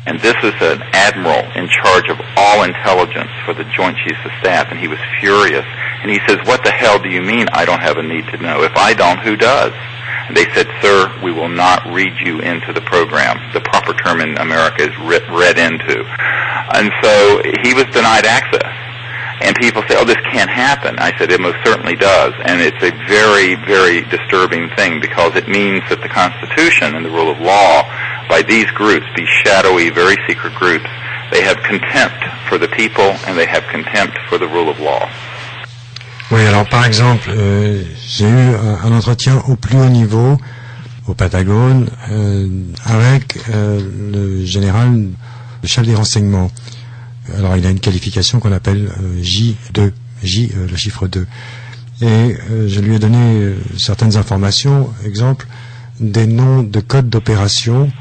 And this is an admiral in charge of all intelligence for the Joint Chiefs of Staff, and he was furious. And he says, "What the hell do you mean I don't have a need to know? If I don't, who does?" And they said, "Sir, we will not read you into the program." The proper term in America is read into. And so he was denied access. And people say, "Oh, this can't happen." I said, "It most certainly does." And it's a very, very disturbing thing, because it means that the Constitution and the rule of law, by these groups, these shadowy, very secret groups, they have contempt for the people and they have contempt for the rule of law. Oui, alors par exemple, j'ai eu un entretien au plus haut niveau, au Pentagone, avec le général, le chef des renseignements. Alors il a une qualification qu'on appelle J2, J le chiffre 2. Et je lui ai donné certaines informations, exemple, des noms de codes d'opération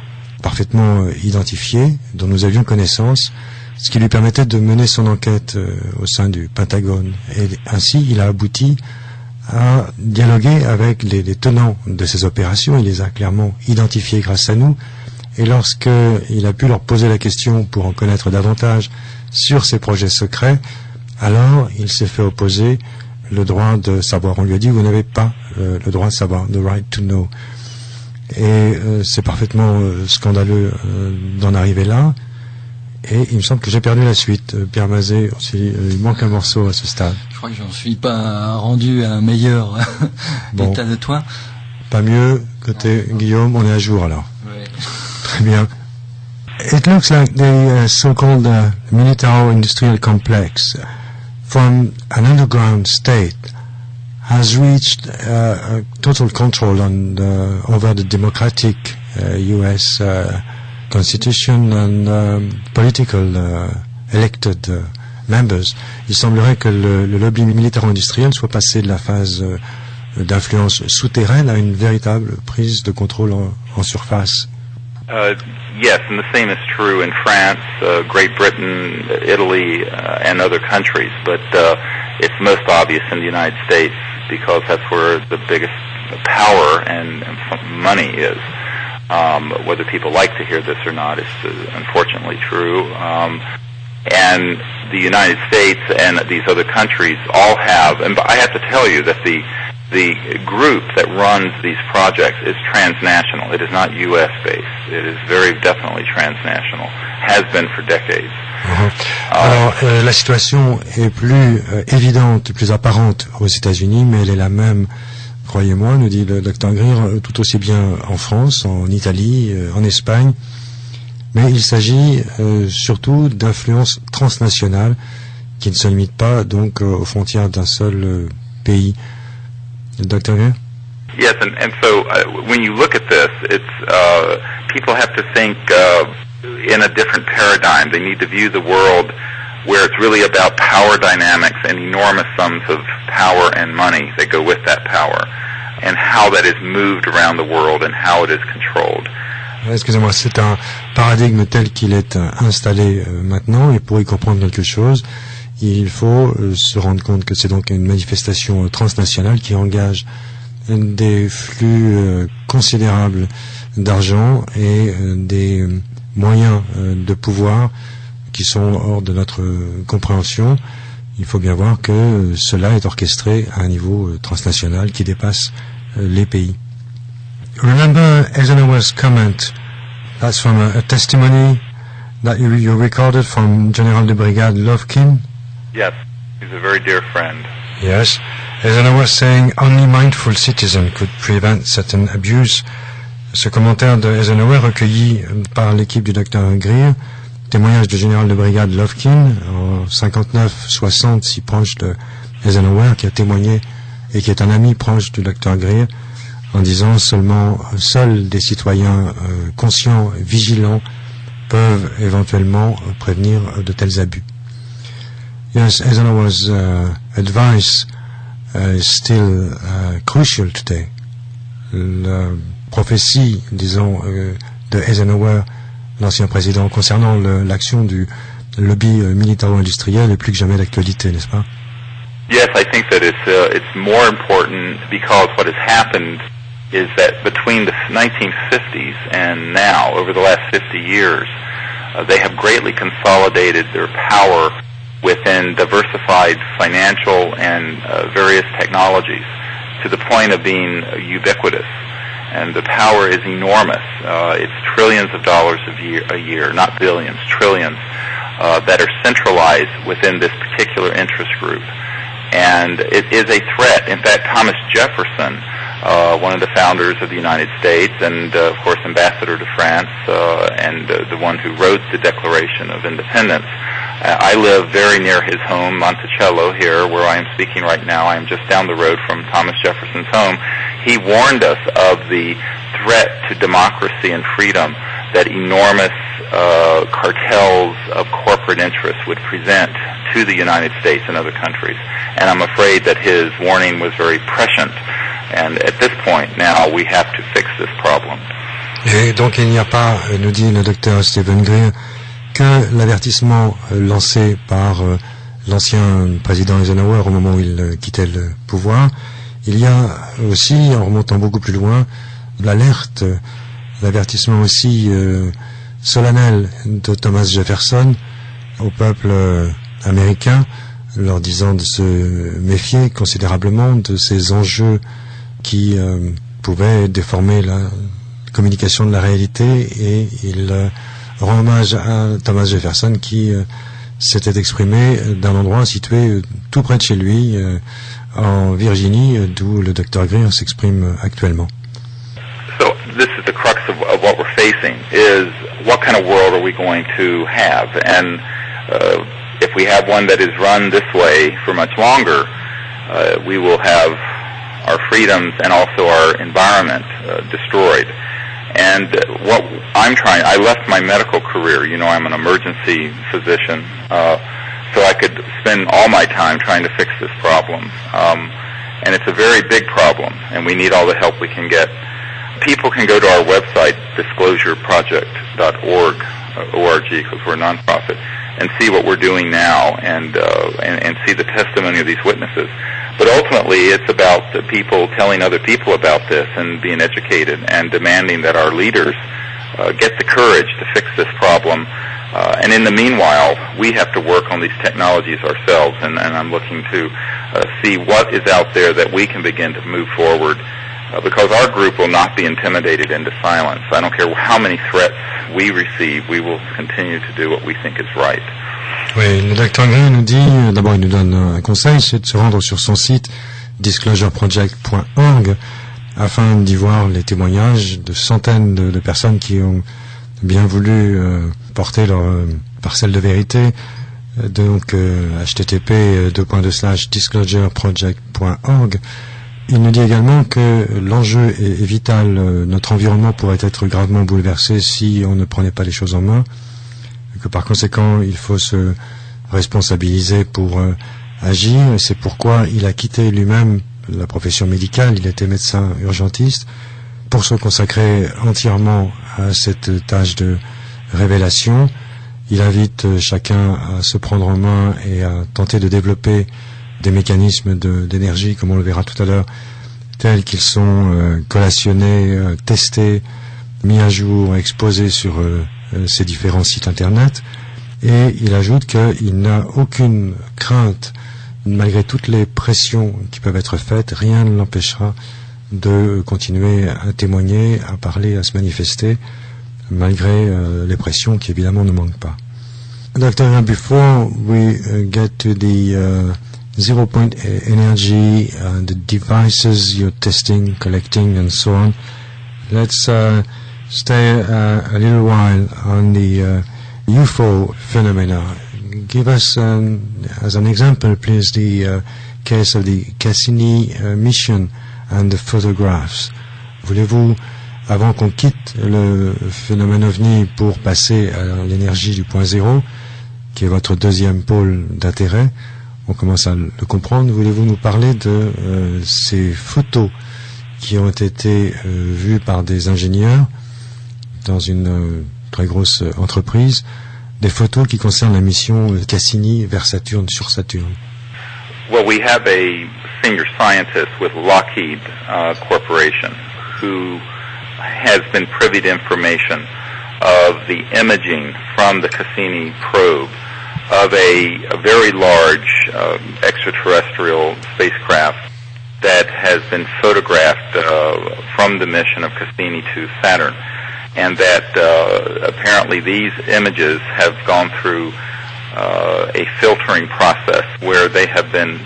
parfaitement identifiés, dont nous avions connaissance, ce qui lui permettait de mener son enquête au sein du Pentagone. Et ainsi, il a abouti à dialoguer avec les tenants de ces opérations. Il les a clairement identifiés grâce à nous. Et lorsqu'il a pu leur poser la question pour en connaître davantage sur ces projets secrets, alors il s'est fait opposer le droit de savoir. On lui a dit, vous n'avez pas le droit de savoir, the right to know. Et c'est parfaitement scandaleux d'en arriver là. Et il me semble que j'ai perdu la suite. Pierre Mazet, il manque un morceau à ce stade. Je crois que j'en suis pas rendu à un meilleur état de toi. Pas mieux, côté Guillaume, on est à jour alors. Oui. Très bien. It looks like the so-called military-industrial complex from an underground state has reached total control over the democratic U.S. Constitution and political elected members. Il semblerait que le lobby militaro-industriel soit passé de la phase d'influence souterraine à une véritable prise de contrôle en surface. Yes, and the same is true in France, Great Britain, Italy, and other countries. But it's most obvious in the United States, because that's where the biggest power and money is. Whether people like to hear this or not is unfortunately true. And the United States and these other countries all have, and I have to tell you that the group that runs these projects is transnational. It is not U.S.-based. It is very definitely transnational. Has been for decades. Alors, la situation est plus évidente, plus apparente aux États-Unis, mais elle est la même, croyez-moi, nous dit le Dr. Greer, tout aussi bien en France, en Italie, en Espagne. Mais il s'agit surtout d'influences transnationales qui ne se limitent pas donc aux frontières d'un seul pays. Dr. Greer? Yes, and so when you look at this, it's people have to think in a different paradigm. They need to view the world where it's really about power dynamics and enormous sums of power and money that go with that power, and how that is moved around the world and how it is controlled. Excusez-moi, c'est un paradigme tel qu'il est installé maintenant, et pour y comprendre quelque chose, il faut se rendre compte que c'est donc une manifestation transnationale qui engage des flux considérables d'argent et des moyens de pouvoir qui sont hors de notre compréhension. Il faut bien voir que cela est orchestré à un niveau transnational qui dépasse les pays. Remember Eisenhower's comment? That's from a testimony that you recorded from General de Brigade Lovkin. Yes, he's a very dear friend. Yes, Eisenhower saying only mindful citizens could prevent certain abuse. Ce commentaire de Eisenhower recueilli par l'équipe du Dr Greer, témoignage du général de brigade Lovkin en 59-60, si proche de Eisenhower, qui a témoigné et qui est un ami proche du Dr Greer, en disant seuls des citoyens conscients, vigilants, peuvent éventuellement prévenir de tels abus. Yes, Eisenhower's advice is still crucial today. La prophétie, disons, de Eisenhower, l'ancien président, concernant l'action du lobby militaro-industriel est plus que jamais d'actualité, n'est-ce pas? Yes, I think that it's more important because what has happened is that between the 1950s and now, over the last 50 years, they have greatly consolidated their power within diversified financial and various technologies to the point of being ubiquitous. And the power is enormous. It's trillions of dollars a year, not billions, trillions, that are centralized within this particular interest group. And it is a threat. In fact, Thomas Jefferson, one of the founders of the United States and, of course, ambassador to France, and the one who wrote the Declaration of Independence. I live very near his home, Monticello, here, where I am speaking right now. I am just down the road from Thomas Jefferson's home. He warned us of the threat to democracy and freedom that enormous cartels of corporate interests would present to the United States and other countries. And I'm afraid that his warning was very prescient. And at this point now, we have to fix this problem. Et donc il n'y a pas, nous dit le docteur Stephen Greer, que l'avertissement lancé par l'ancien président Eisenhower au moment où il quittait le pouvoir. Il y a aussi, en remontant beaucoup plus loin, l'alerte, l'avertissement aussi solennel de Thomas Jefferson au peuple américain, leur disant de se méfier considérablement de ces enjeux qui pouvaient déformer la communication de la réalité, et il rend hommage à Thomas Jefferson qui s'était exprimé d'un endroit situé tout près de chez lui, en Virginie, d'où le Dr Greer s'exprime actuellement. So this is the crux of what we're facing, is what kind of world are we going to have? And if we have one that is run this way for much longer, we will have our freedoms and also our environment destroyed. And what I'm trying, I left my medical career, you know, I'm an emergency physician, so I could spend all my time trying to fix this problem. And it's a very big problem, and we need all the help we can get. People can go to our website, disclosureproject.org, O-R-G, because we're a nonprofit, and see what we're doing now and see the testimony of these witnesses. But ultimately, it's about the people telling other people about this and being educated and demanding that our leaders get the courage to fix this problem. And in the meanwhile, we have to work on these technologies ourselves, and I'm looking to see what is out there that we can begin to move forward, because our group will not be intimidated into silence. I don't care how many threats we receive, we will continue to do what we think is right. Oui, le Dr Greer nous dit, d'abord il nous donne un conseil, c'est de se rendre sur son site disclosureproject.org afin d'y voir les témoignages de centaines de personnes qui ont bien voulu porter leur parcelle de vérité. Donc http://disclosureproject.org. Il nous dit également que l'enjeu est vital, notre environnement pourrait être gravement bouleversé si on ne prenait pas les choses en main, que par conséquent il faut se responsabiliser pour agir, et c'est pourquoi il a quitté lui-même la profession médicale, il était médecin urgentiste, pour se consacrer entièrement à cette tâche de révélation. Il invite chacun à se prendre en main et à tenter de développer des mécanismes d'énergie, comme on le verra tout à l'heure, tels qu'ils sont collationnés, testés, mis à jour, exposés sur ces différents sites internet, et il ajoute qu'il n'a aucune crainte, malgré toutes les pressions qui peuvent être faites, rien ne l'empêchera de continuer à témoigner, à parler, à se manifester, malgré les pressions qui évidemment ne manquent pas. Dr. Before we get to the 0-point energy, the devices you're testing, collecting, and so on, let's stay a little while on the UFO phenomena. Give us, as an example, please, the case of the Cassini mission and the photographs. Voulez-vous, avant qu'on quitte le phénomène OVNI pour passer à l'énergie du point zéro, qui est votre deuxième pôle d'intérêt, on commence à le comprendre, voulez-vous nous parler de ces photos qui ont été vues par des ingénieurs dans une très grosse entreprise, des photos qui concernent la mission Cassini vers Saturne, sur Saturne? Well, we have a senior scientist with Lockheed Corporation who has been privy to information of the imaging from the Cassini probe of a very large extraterrestrial spacecraft that has been photographed from the mission of Cassini to Saturn, and that apparently these images have gone through a filtering process where they have been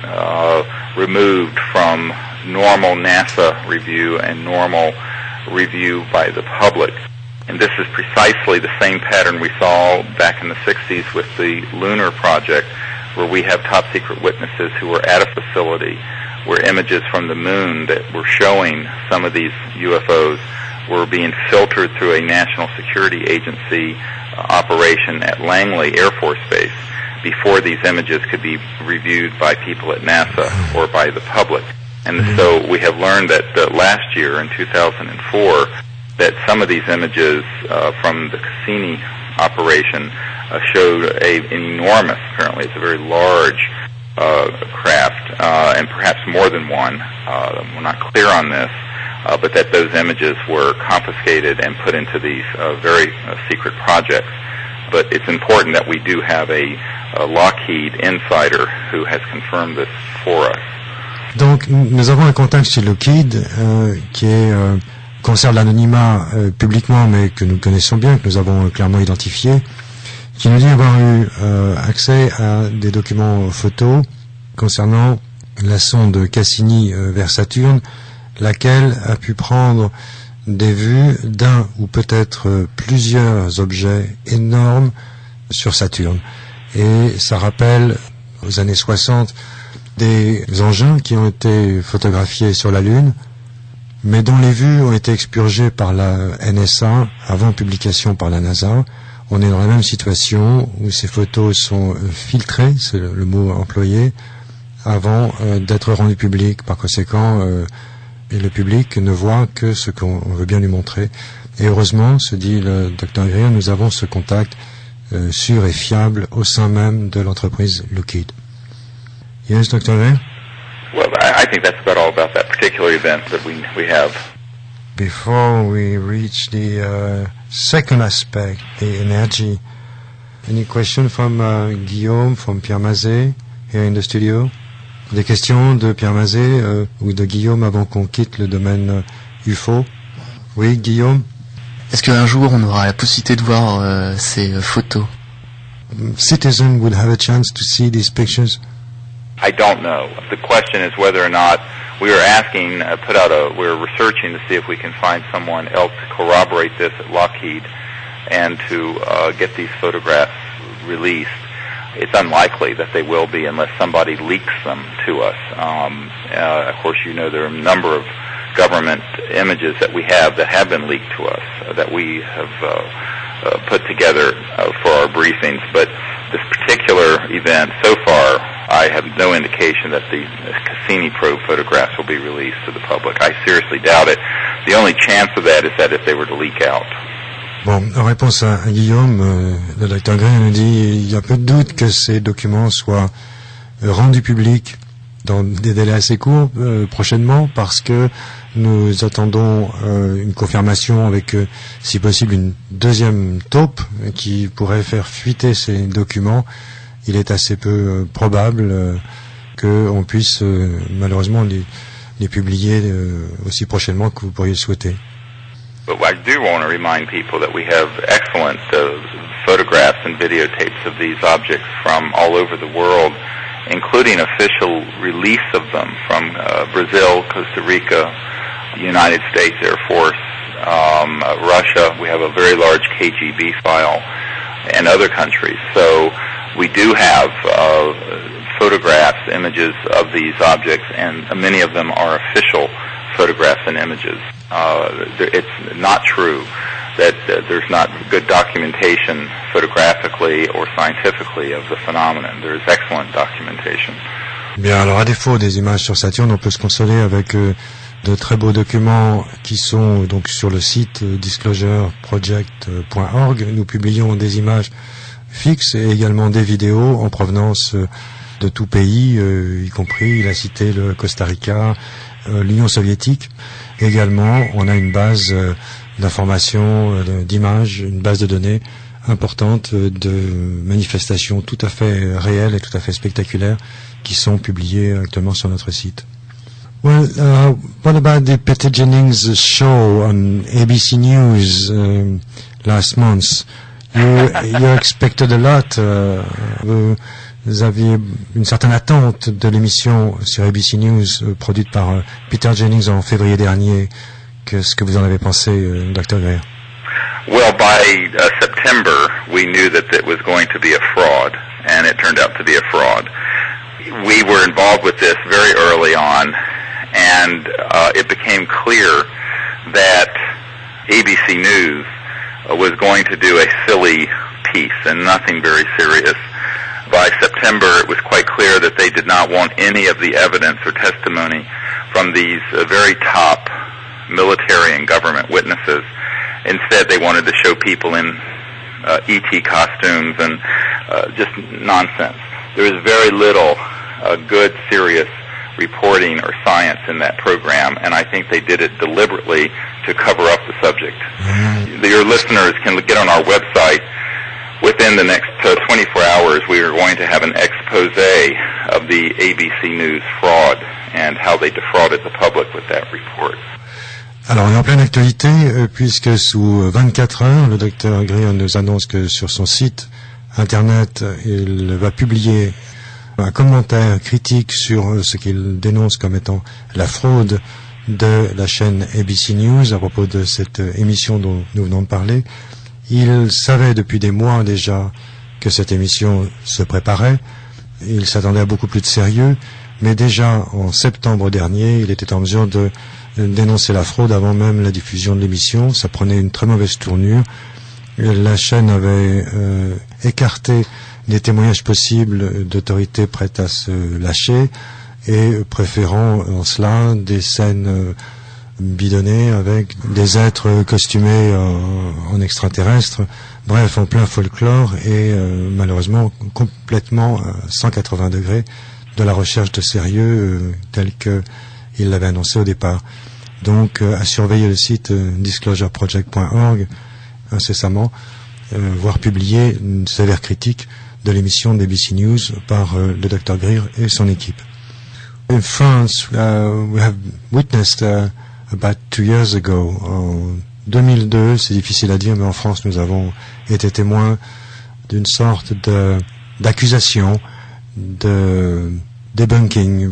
removed from normal NASA review and normal review by the public. And this is precisely the same pattern we saw back in the 60s with the lunar project, where we have top secret witnesses who were at a facility where images from the moon that were showing some of these UFOs were being filtered through a national security agency operation at Langley Air Force Base before these images could be reviewed by people at NASA or by the public. And so we have learned that last year in 2004 that some of these images from the Cassini operation showed an enormous, apparently it's a very large craft, and perhaps more than one. We're not clear on this, but that those images were confiscated and put into these very secret projects. But it's important that we do have a Lockheed insider who has confirmed this for us. Donc nous avons un contact chez Lockheed qui est conserve l'anonymat publiquement, mais que nous connaissons bien, que nous avons clairement identifié, qui nous dit avoir eu accès à des documents photos concernant la sonde Cassini vers Saturne, laquelle a pu prendre des vues d'un ou peut-être plusieurs objets énormes sur Saturne. Et ça rappelle aux années 60 des engins qui ont été photographiés sur la Lune, mais dont les vues ont été expurgées par la NSA avant publication par la NASA. On est dans la même situation où ces photos sont filtrées, c'est le mot employé, avant d'être rendues publiques. Par conséquent, et le public ne voit que ce qu'on veut bien lui montrer. Et heureusement, se dit le Dr. Greer, nous avons ce contact sûr et fiable au sein même de l'entreprise Lockheed. Yes, Dr. Greer? Well, I think that's about all about that particular event that we have. Before we reach the second aspect, the energy, any question from Guillaume, from Pierre Mazet, here in the studio? Des questions de Pierre Mazet ou de Guillaume avant qu'on quitte le domaine UFO? Oui, Guillaume? Est-ce qu'un jour on aura la possibilité de voir ces photos? Citizens would have a chance to see these pictures? I don't know. The question is whether or not we are asking, we're researching to see if we can find someone else to corroborate this at Lockheed and to get these photographs released. It's unlikely that they will be unless somebody leaks them to us. Of course, you know there are a number of government images that we have that have been leaked to us that we have put together for our briefings. But this particular event, so far, I have no indication that the Cassini probe photographs will be released to the public. I seriously doubt it. The only chance of that is that if they were to leak out. Bon, en réponse à Guillaume, le Dr. Greer nous dit il y a peu de doute que ces documents soient rendus publics dans des délais assez courts prochainement, parce que Nous attendons une confirmation avec, si possible, une deuxième taupe qui pourrait faire fuiter ces documents. Il est assez peu probable qu'on puisse malheureusement les publier aussi prochainement que vous pourriez le souhaiter. But I do want to remind people that we have excellent photographs and videotapes of these objects from all over the world, including official release of them from Brazil, Costa Rica, United States Air Force, Russia. We have a very large KGB file, and other countries. So we do have photographs, images of these objects, and many of them are official photographs and images. It's not true that there's not good documentation photographically or scientifically of the phenomenon. There is excellent documentation. Bien, alors à défaut des images sur Saturne, on peut se consoler avec de très beaux documents qui sont donc sur le site disclosureproject.org. Nous publions des images fixes et également des vidéos en provenance de tout pays, y compris, il a cité le Costa Rica, l'Union soviétique. Également, on a une base d'informations, d'images, une base de données importante de manifestations tout à fait réelles et tout à fait spectaculaires qui sont publiées actuellement sur notre site. Well, what about the Peter Jennings show on ABC News last month? You expected a lot. Vous aviez une certaine attente de l'émission sur ABC News produite par Peter Jennings en février dernier. Qu'est-ce que vous en avez pensé, Dr. Greer? Well, by September, we knew that it was going to be a fraud, and it turned out to be a fraud. We were involved with this very early on, and it became clear that ABC News was going to do a silly piece and nothing very serious. By September, it was quite clear that they did not want any of the evidence or testimony from these very top military and government witnesses. Instead, they wanted to show people in E.T. costumes and just nonsense. There was very little good, serious reporting or science in that program, and I think they did it deliberately to cover up the subject. Your listeners can get on our website. Within the next 24 hours, we are going to have an expose of the ABC News fraud and how they defrauded the public with that report. Alors, on est en pleine actualité, puisque sous 24 heures, le Dr. Greer nous annonce que sur son site Internet, il va publier un commentaire critique sur ce qu'il dénonce comme étant la fraude de la chaîne ABC News à propos de cette émission dont nous venons de parler. Il savait depuis des mois déjà que cette émission se préparait. Il s'attendait à beaucoup plus de sérieux, mais déjà en septembre dernier, il était en mesure de dénoncer la fraude avant même la diffusion de l'émission. Ça prenait une très mauvaise tournure. La chaîne avait écarté des témoignages possibles d'autorités prêtes à se lâcher et préférant en cela des scènes bidonnées avec des êtres costumés en extraterrestres, bref, en plein folklore et malheureusement complètement à 180 degrés de la recherche de sérieux tel qu'il l'avait annoncé au départ. Donc à surveiller le site disclosureproject.org incessamment, voire publier une sévère critique de l'émission d'ABC News par le Dr. Greer et son équipe. In France, we have witnessed about 2 years ago, en 2002, c'est difficile à dire, mais en France, nous avons été témoins d'une sorte d'accusation, de debunking.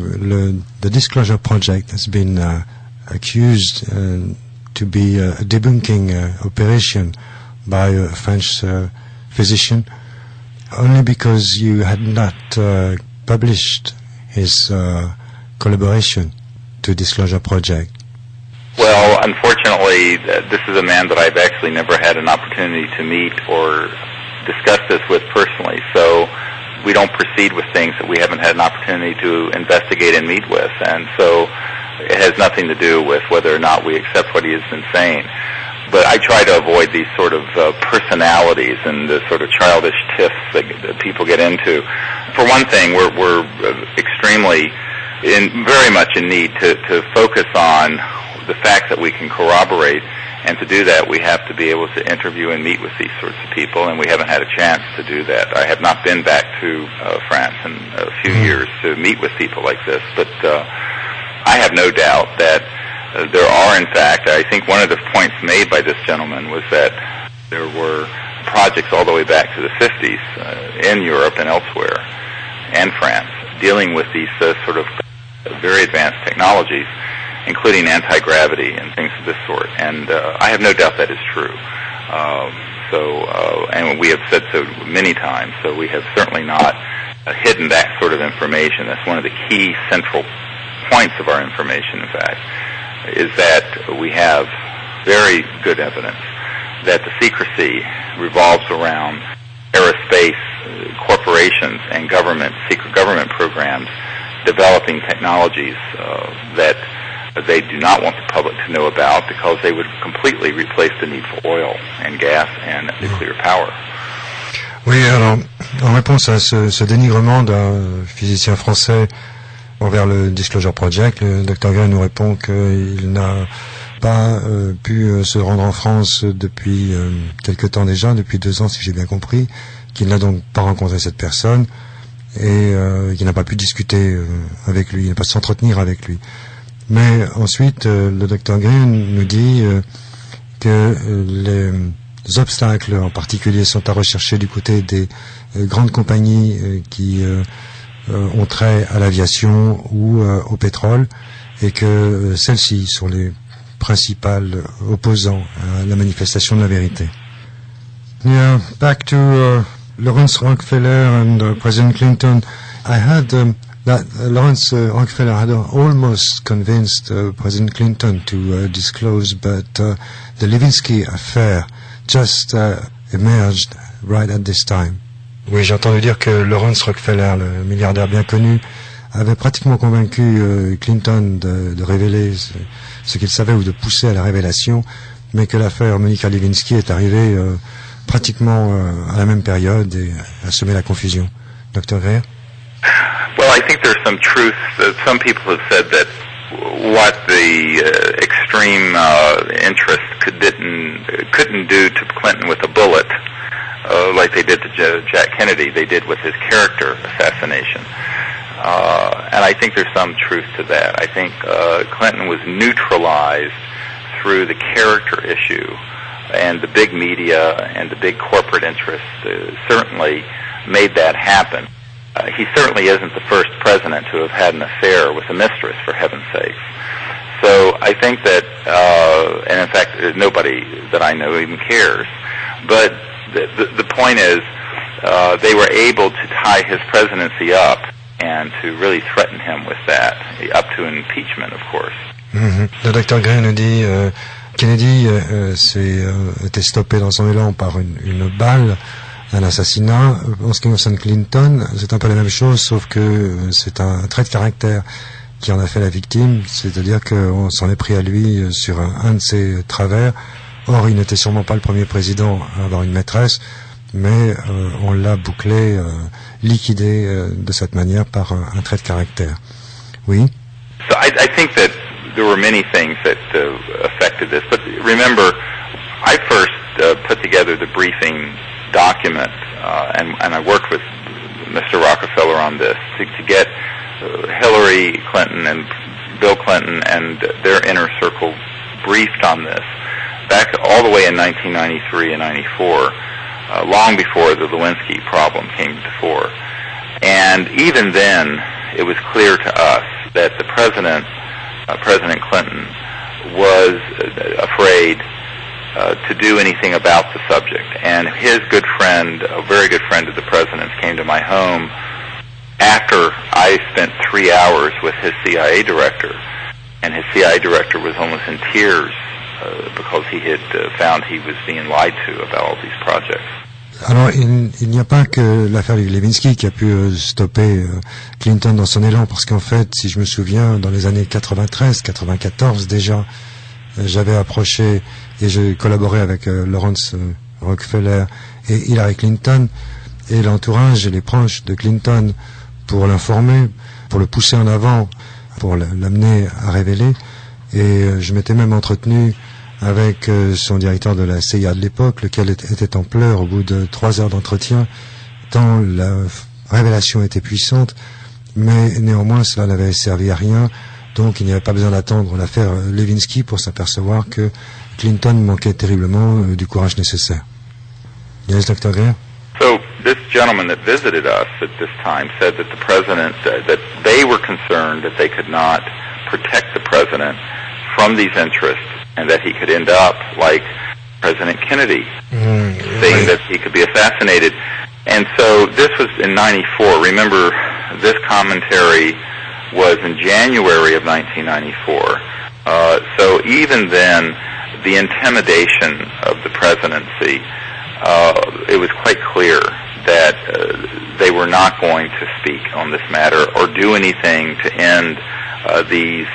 The Disclosure Project has been accused to be a debunking operation by a French physician, only because you had not published his collaboration to Disclosure Project. Well, unfortunately, this is a man that I've actually never had an opportunity to meet or discuss this with personally, so we don't proceed with things that we haven't had an opportunity to investigate and meet with, and so it has nothing to do with whether or not we accept what he is saying. But I try to avoid these sort of personalities and the sort of childish tiffs that people get into. For one thing, we're extremely very much in need to focus on the fact that we can corroborate, and to do that we have to be able to interview and meet with these sorts of people, and we haven't had a chance to do that. I have not been back to France in a few years to meet with people like this, but I have no doubt that there are, in fact, I think one of the points made by this gentleman was that there were projects all the way back to the 50s in Europe and elsewhere, and France, dealing with these sort of very advanced technologies, including anti-gravity and things of this sort. And I have no doubt that is true. And we have said so many times, so we have certainly not hidden that sort of information. That's one of the key central points of our information, in fact, is that we have very good evidence that the secrecy revolves around aerospace corporations and secret government programs developing technologies that they do not want the public to know about, because they would completely replace the need for oil and gas and nuclear power. Oui, alors, en réponse à ce dénigrement d'un physicien français envers le Disclosure Project, le Dr. Gray nous répond qu'il n'a pas pu se rendre en France depuis quelque temps déjà, depuis 2 ans si j'ai bien compris, qu'il n'a donc pas rencontré cette personne et qu'il n'a pas pu discuter avec lui, il n'a pas pu s'entretenir avec lui. Mais ensuite, le Dr. Gray nous dit que les obstacles en particulier sont à rechercher du côté des grandes compagnies qui ont trait à l'aviation ou au pétrole, et que celles-ci sont les principales opposants à la manifestation de la vérité. Yeah, back to Lawrence Rockefeller and President Clinton. I heard that Lawrence Rockefeller had almost convinced President Clinton to disclose, but the Lewinsky affair just emerged right at this time. Oui, j'ai entendu dire que Lawrence Rockefeller, le milliardaire bien connu, avait pratiquement convaincu Clinton de révéler ce qu'il savait ou de pousser à la révélation, mais que l'affaire Monica Lewinsky est arrivée pratiquement à la même période et a semé la confusion. Dr. Greer? Well, I think there's some truth. Some people have said that what the extreme interest couldn't do to Clinton with a bullet, like they did to Jack Kennedy, they did with his character assassination. And I think there's some truth to that. I think Clinton was neutralized through the character issue, and the big media and the big corporate interests certainly made that happen. He certainly isn't the first president to have had an affair with a mistress, for heaven's sakes. So I think that, and in fact, nobody that I know even cares. But the point is, they were able to tie his presidency up and to really threaten him with that, up to impeachment, of course. Mm-hmm. Le Dr. Gray nous dit Kennedy était stoppé dans son élan par une balle, un assassinat. En ce qui concerne Clinton, c'est un peu la même chose, sauf que c'est un trait de caractère qui en a fait la victime, c'est-à-dire qu'on s'en est pris à lui sur un de ses travers. Or, il n'était sûrement pas le premier président à avoir une maîtresse, mais on l'a bouclé, liquidé de cette manière par un trait de caractère. Oui. So I think that there were many things that affected this, but remember, I first put together the briefing document, and I worked with Mr. Rockefeller on this to get Hillary Clinton and Bill Clinton and their inner circle briefed on this back all the way in 1993 and 94, long before the Lewinsky problem came to fore. And even then, it was clear to us that the President Clinton, was afraid to do anything about the subject. And his good friend, a very good friend of the President's, came to my home after I spent 3 hours with his CIA director. And his CIA director was almost in tears because he had found he was being lied to about all these projects. Alors, il n'y a pas que l'affaire Lewinsky qui a pu stopper Clinton dans son élan, parce qu'en fait, si je me souviens, dans les années 93, 94 déjà, j'avais approché et j'ai collaboré avec Lawrence Rockefeller et Hillary Clinton et l'entourage et les proches de Clinton pour l'informer, pour le pousser en avant, pour l'amener à révéler. Et je m'étais même entretenu avec son directeur de la CIA de l'époque, lequel était en pleurs au bout de 3 heures d'entretien, tant la révélation était puissante, mais néanmoins cela n'avait servi à rien, donc il n'y avait pas besoin d'attendre l'affaire Lewinsky pour s'apercevoir que Clinton manquait terriblement du courage nécessaire. Yes, Dr. Greer? So this gentleman that visited us at this time said that the president, that they were concerned that they could not protect the president from these interests and that he could end up like President Kennedy, saying that he could be assassinated. And so this was in 94. Remember, this commentary was in January of 1994. So even then, the intimidation of the presidency, it was quite clear that they were not going to speak on this matter or do anything to end these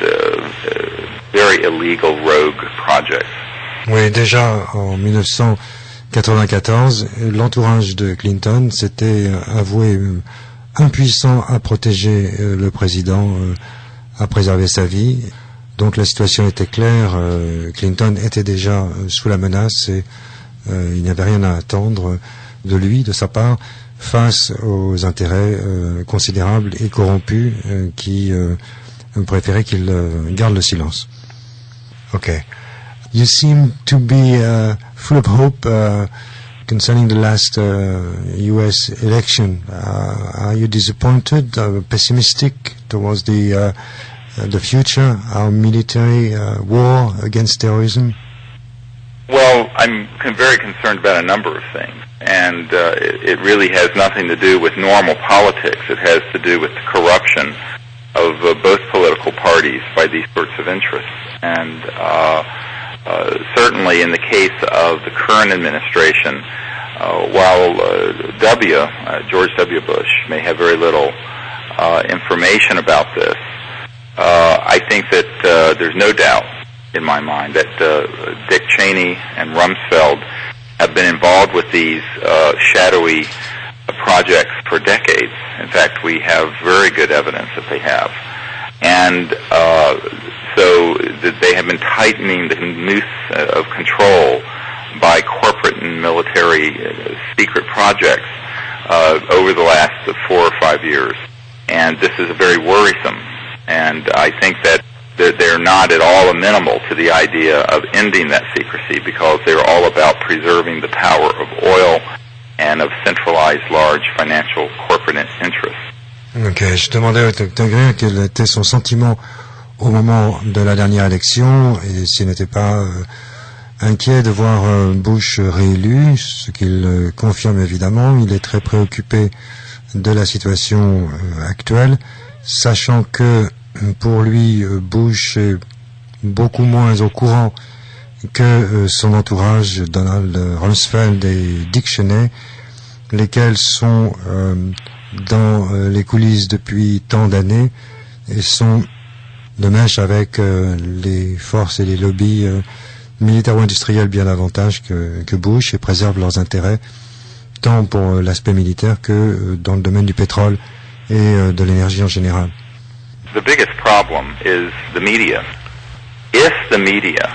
very illegal rogue projects. Oui, déjà en 1994, l'entourage de Clinton s'était avoué impuissant à protéger le président, à préserver sa vie. Donc la situation était claire, Clinton était déjà sous la menace et il n'y avait rien à attendre de lui, de sa part, face aux intérêts considérables et corrompus qui préféraient qu'il garde le silence. Okay. You seem to be full of hope concerning the last U.S. election. Are you disappointed, pessimistic towards the future, our military war against terrorism? Well, I'm very concerned about a number of things, and it really has nothing to do with normal politics. It has to do with the corruption of both political parties by these sorts of interests. And certainly in the case of the current administration, while George W. Bush may have very little information about this, I think that there's no doubt in my mind that Dick Cheney and Rumsfeld have been involved with these shadowy projects for decades. In fact, we have very good evidence that they have. And so that they have been tightening the noose of control by corporate and military secret projects over the last 4 or 5 years. And this is very worrisome. And I think that they're not at all amenable to the idea of ending that secrecy because they're all about preserving the power of oil and of centralized large financial corporate interests. Ok, je demandais au Dr. Greer quel était son sentiment au moment de la dernière élection et s'il n'était pas inquiet de voir Bush réélu, ce qu'il confirme évidemment. Il est très préoccupé de la situation actuelle, sachant que pour lui, Bush est beaucoup moins au courant que son entourage, Donald Rumsfeld et Dick Cheney, lesquels sont dans les coulisses depuis tant d'années et sont de mèche avec les forces et les lobbies militaires ou industriels bien davantage que Bush et préservent leurs intérêts tant pour l'aspect militaire que dans le domaine du pétrole et de l'énergie en général. The biggest problem is the media. If the media,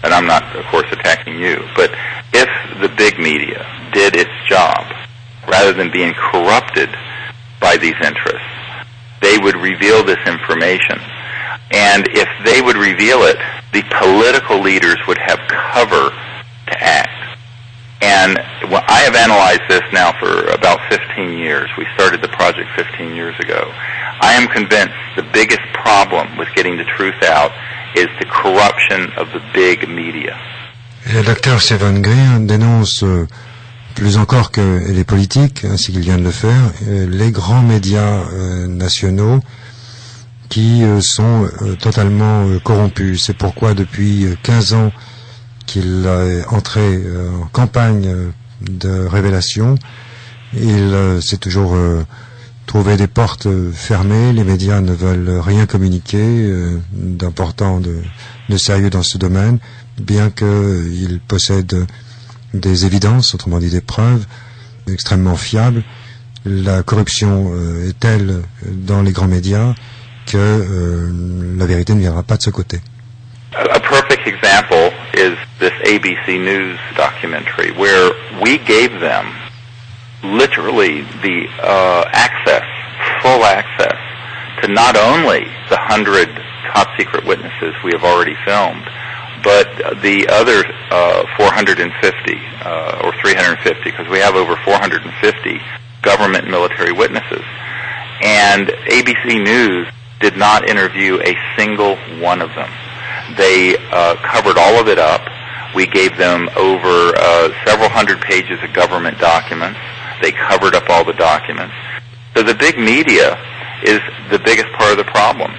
and I'm not, of course, attacking you, but if the big media did its job, rather than being corrupted by these interests, they would reveal this information. And if they would reveal it, the political leaders would have cover to act. And I have analyzed this now for about 15 years. We started the project 15 years ago. I am convinced the biggest problem with getting the truth out is the corruption of the big media. Le docteur Stephen Greer dénonce plus encore que les politiques, ainsi qu'il vient de le faire, les grands médias nationaux qui sont totalement corrompus. C'est pourquoi depuis 15 ans qu'il est entré en campagne de révélation, il s'est toujours trouvé des portes fermées, les médias ne veulent rien communiquer d'important, de sérieux dans ce domaine, bien qu'il possède des évidences, autrement dit des preuves extrêmement fiables. La corruption est telle dans les grands médias que la vérité ne viendra pas de ce côté. A perfect example is this ABC News documentary, where we gave them literally the access, full access, to not only the 100 top secret witnesses we have already filmed, but the other 450 or 350, because we have over 450 government and military witnesses. And ABC News did not interview a single one of them. They covered all of it up. We gave them over several hundred pages of government documents. They covered up all the documents. So the big media is the biggest part of the problem.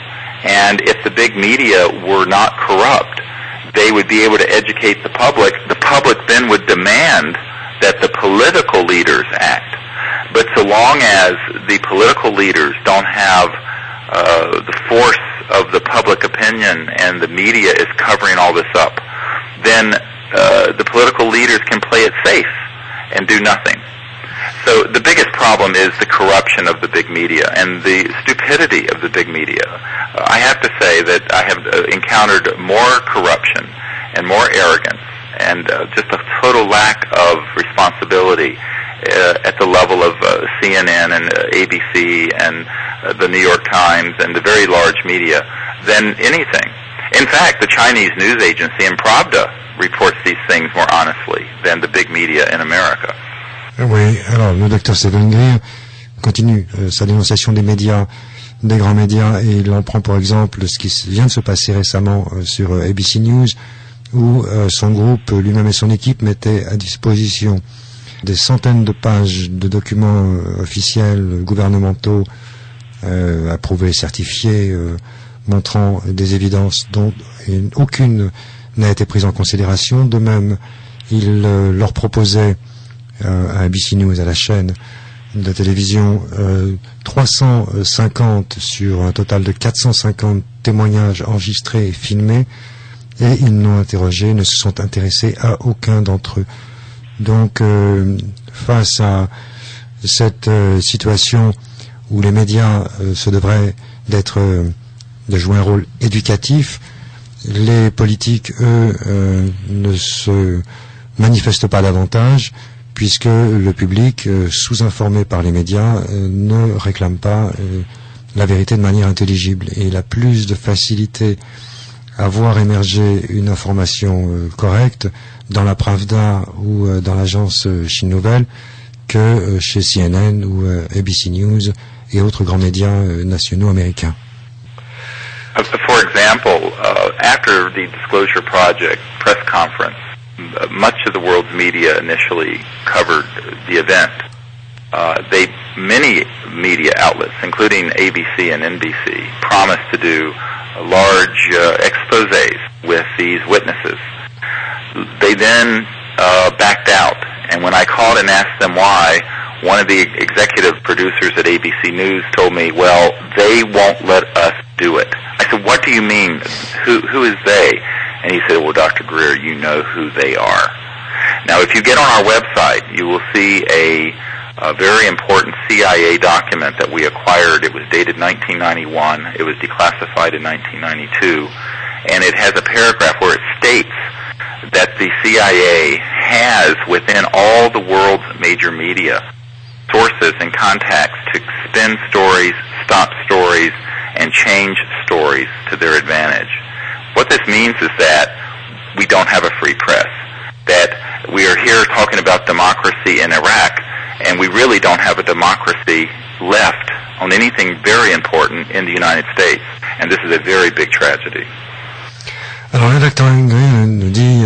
And if the big media were not corrupt, they would be able to educate the public. The public then would demand that the political leaders act. But so long as the political leaders don't have the force of the public opinion and the media is covering all this up, then the political leaders can play it safe and do nothing. So the biggest problem is the corruption of the big media and the stupidity of the big media. I have to say that I have encountered more corruption and more arrogance and just a total lack of responsibility at the level of CNN and ABC and the New York Times and the very large media than anything. In fact, the Chinese news agency in Pravda reports these things more honestly than the big media in America. Oui, alors le docteur Stephen Greer continue sa dénonciation des médias, des grands médias, et il en prend pour exemple ce qui vient de se passer récemment sur ABC News, où son groupe, lui-même et son équipe, mettaient à disposition des centaines de pages de documents officiels, gouvernementaux, approuvés, certifiés, montrant des évidences dont aucune n'a été prise en considération. De même, il leur proposait à ABC News, à la chaîne de télévision, 350 sur un total de 450 témoignages enregistrés et filmés, et ils n'ont interrogé, ne se sont intéressés à aucun d'entre eux. Donc, face à cette situation où les médias se devraient de jouer un rôle éducatif, les politiques, eux, ne se manifestent pas davantage, puisque le public, sous-informé par les médias, ne réclame pas la vérité de manière intelligible. Et il a plus de facilité à voir émerger une information correcte dans la Pravda ou dans l'agence Chine Nouvelle que chez CNN ou ABC News et autres grands médias nationaux américains. For example, after the Disclosure Project press conference, much of the world's media initially covered the event. Many media outlets, including ABC and NBC, promised to do large exposés with these witnesses. They then backed out, and when I called and asked them why, one of the executive producers at ABC News told me, well, they won't let us do it. I said, what do you mean? Who is they? And he said, well, Dr. Greer, you know who they are. Now, if you get on our website, you will see a very important CIA document that we acquired. It was dated 1991. It was declassified in 1992. And it has a paragraph where it states that the CIA has, within all the world's major media, sources and contacts to spin stories, stop stories, and change stories to their advantage. What this means is that we don't have a free press, that we are here talking about democracy in Iraq, and we really don't have a democracy left on anything very important in the United States, and this is a very big tragedy. Alors le docteur Greer nous dit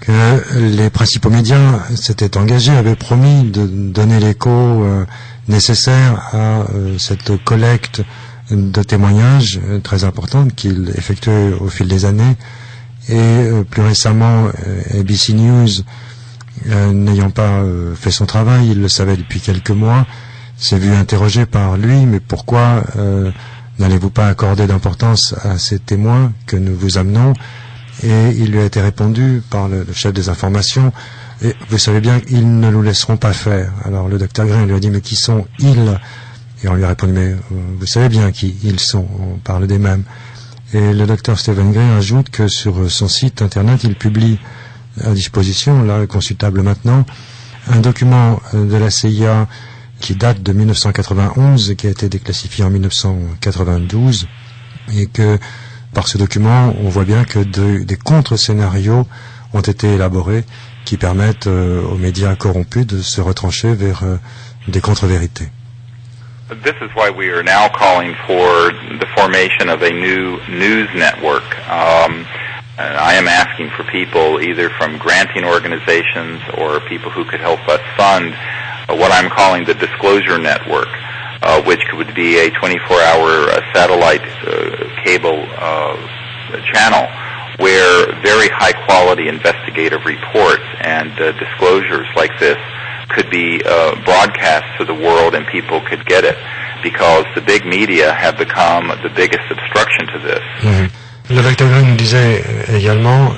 que les principaux médias s'étaient engagés, avaient promis de donner l'écho nécessaire à cette collecte de témoignages très importante qu'il effectuait au fil des années, et plus récemment ABC News, n'ayant pas fait son travail, il le savait depuis quelques mois, s'est vu interrogé par lui, mais pourquoi n'allez-vous pas accorder d'importance à ces témoins que nous vous amenons? Et il lui a été répondu par le chef des informations, et vous savez bien qu'ils ne nous laisseront pas faire. Alors le docteur Greer lui a dit, mais qui sont ils? Et on lui a répondu, mais vous savez bien qui ils sont, on parle des mêmes. Et le docteur Stephen Greer ajoute que sur son site internet, il publie à disposition, là consultable maintenant, un document de la CIA qui date de 1991 et qui a été déclassifié en 1992, et que par ce document, on voit bien que des contre-scénarios ont été élaborés qui permettent aux médias corrompus de se retrancher vers des contre-vérités. This is why we are now calling for the formation of a new news network. I am asking for people either from granting organizations or people who could help us fund what I'm calling the Disclosure Network, which would be a 24-hour satellite cable channel where very high-quality investigative reports and disclosures like this could be broadcast to the world and people could get it, because the big media have become the biggest obstruction to this. Mm-hmm. Le docteur Greer nous disait également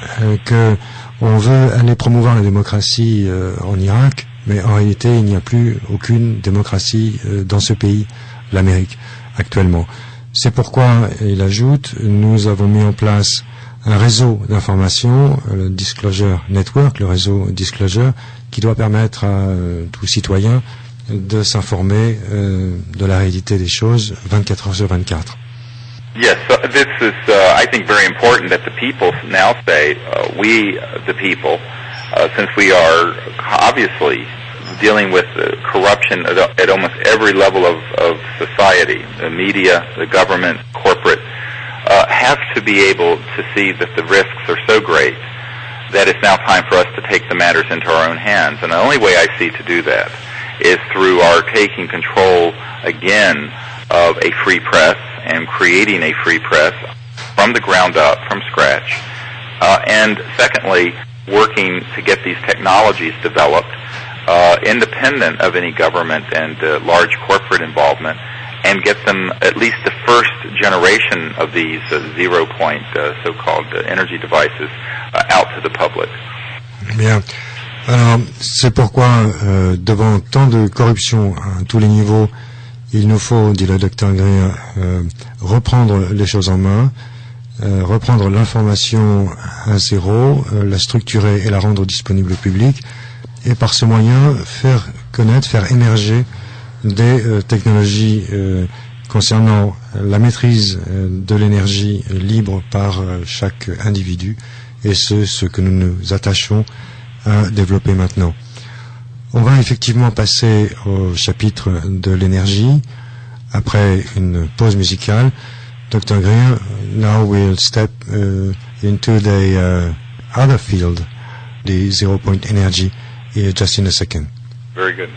que on veut aller promouvoir la démocratie en Irak, mais en réalité il n'y a plus aucune démocratie dans ce pays, l'Amérique, actuellement. C'est pourquoi, il ajoute, nous avons mis en place un réseau d'information, le Disclosure Network, le réseau Disclosure, qui doit permettre à tout citoyen de s'informer de la réalité des choses 24 heures sur 24. Yes, this is, I think, very important that the people now say, we, the people, since we are obviously dealing with corruption at almost every level of society, the media, the government, corporate, have to be able to see that the risks are so great that it's now time for us to take the matters into our own hands. And the only way I see to do that is through our taking control again of a free press and creating a free press from the ground up, from scratch. And secondly, working to get these technologies developed independent of any government and large corporate involvement, and get them, at least the first generation of these zero-point so-called energy devices out to the public. Bien. Alors, c'est pourquoi, devant tant de corruption à tous les niveaux, il nous faut, dit le docteur Greer, reprendre les choses en main, reprendre l'information à zéro, la structurer et la rendre disponible au public, et par ce moyen faire connaître, faire émerger des technologies concernant la maîtrise de l'énergie libre par chaque individu, et ce que nous nous attachons à développer maintenant. On va effectivement passer au chapitre de l'énergie après une pause musicale. Dr. Greer, now we'll step into the other field, the zero-point energy, just in a second. Very good.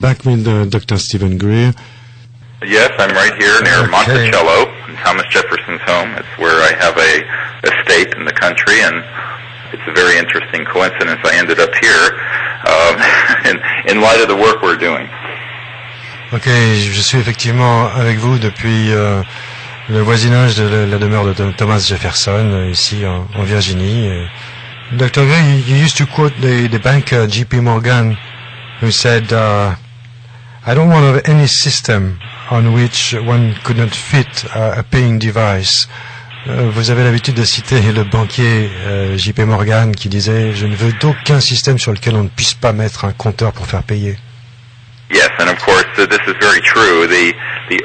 Back with Dr. Stephen Greer. Yes, I'm right here near Monticello, in Thomas Jefferson's home. It's where I have a estate in the country, and it's a very interesting coincidence I ended up here in light of the work we're doing. Ok, je suis effectivement avec vous depuis le voisinage de la demeure de Thomas Jefferson, ici en Virginie. Dr. Greer, you used to quote the banker J.P. Morgan, who said, I don't want to have any system on which one could not fit a paying device. Vous avez l'habitude de citer le banquier J.P. Morgan qui disait « Je ne veux d'aucun système sur lequel on ne puisse pas mettre un compteur pour faire payer ». Yes, and of course this is very true. The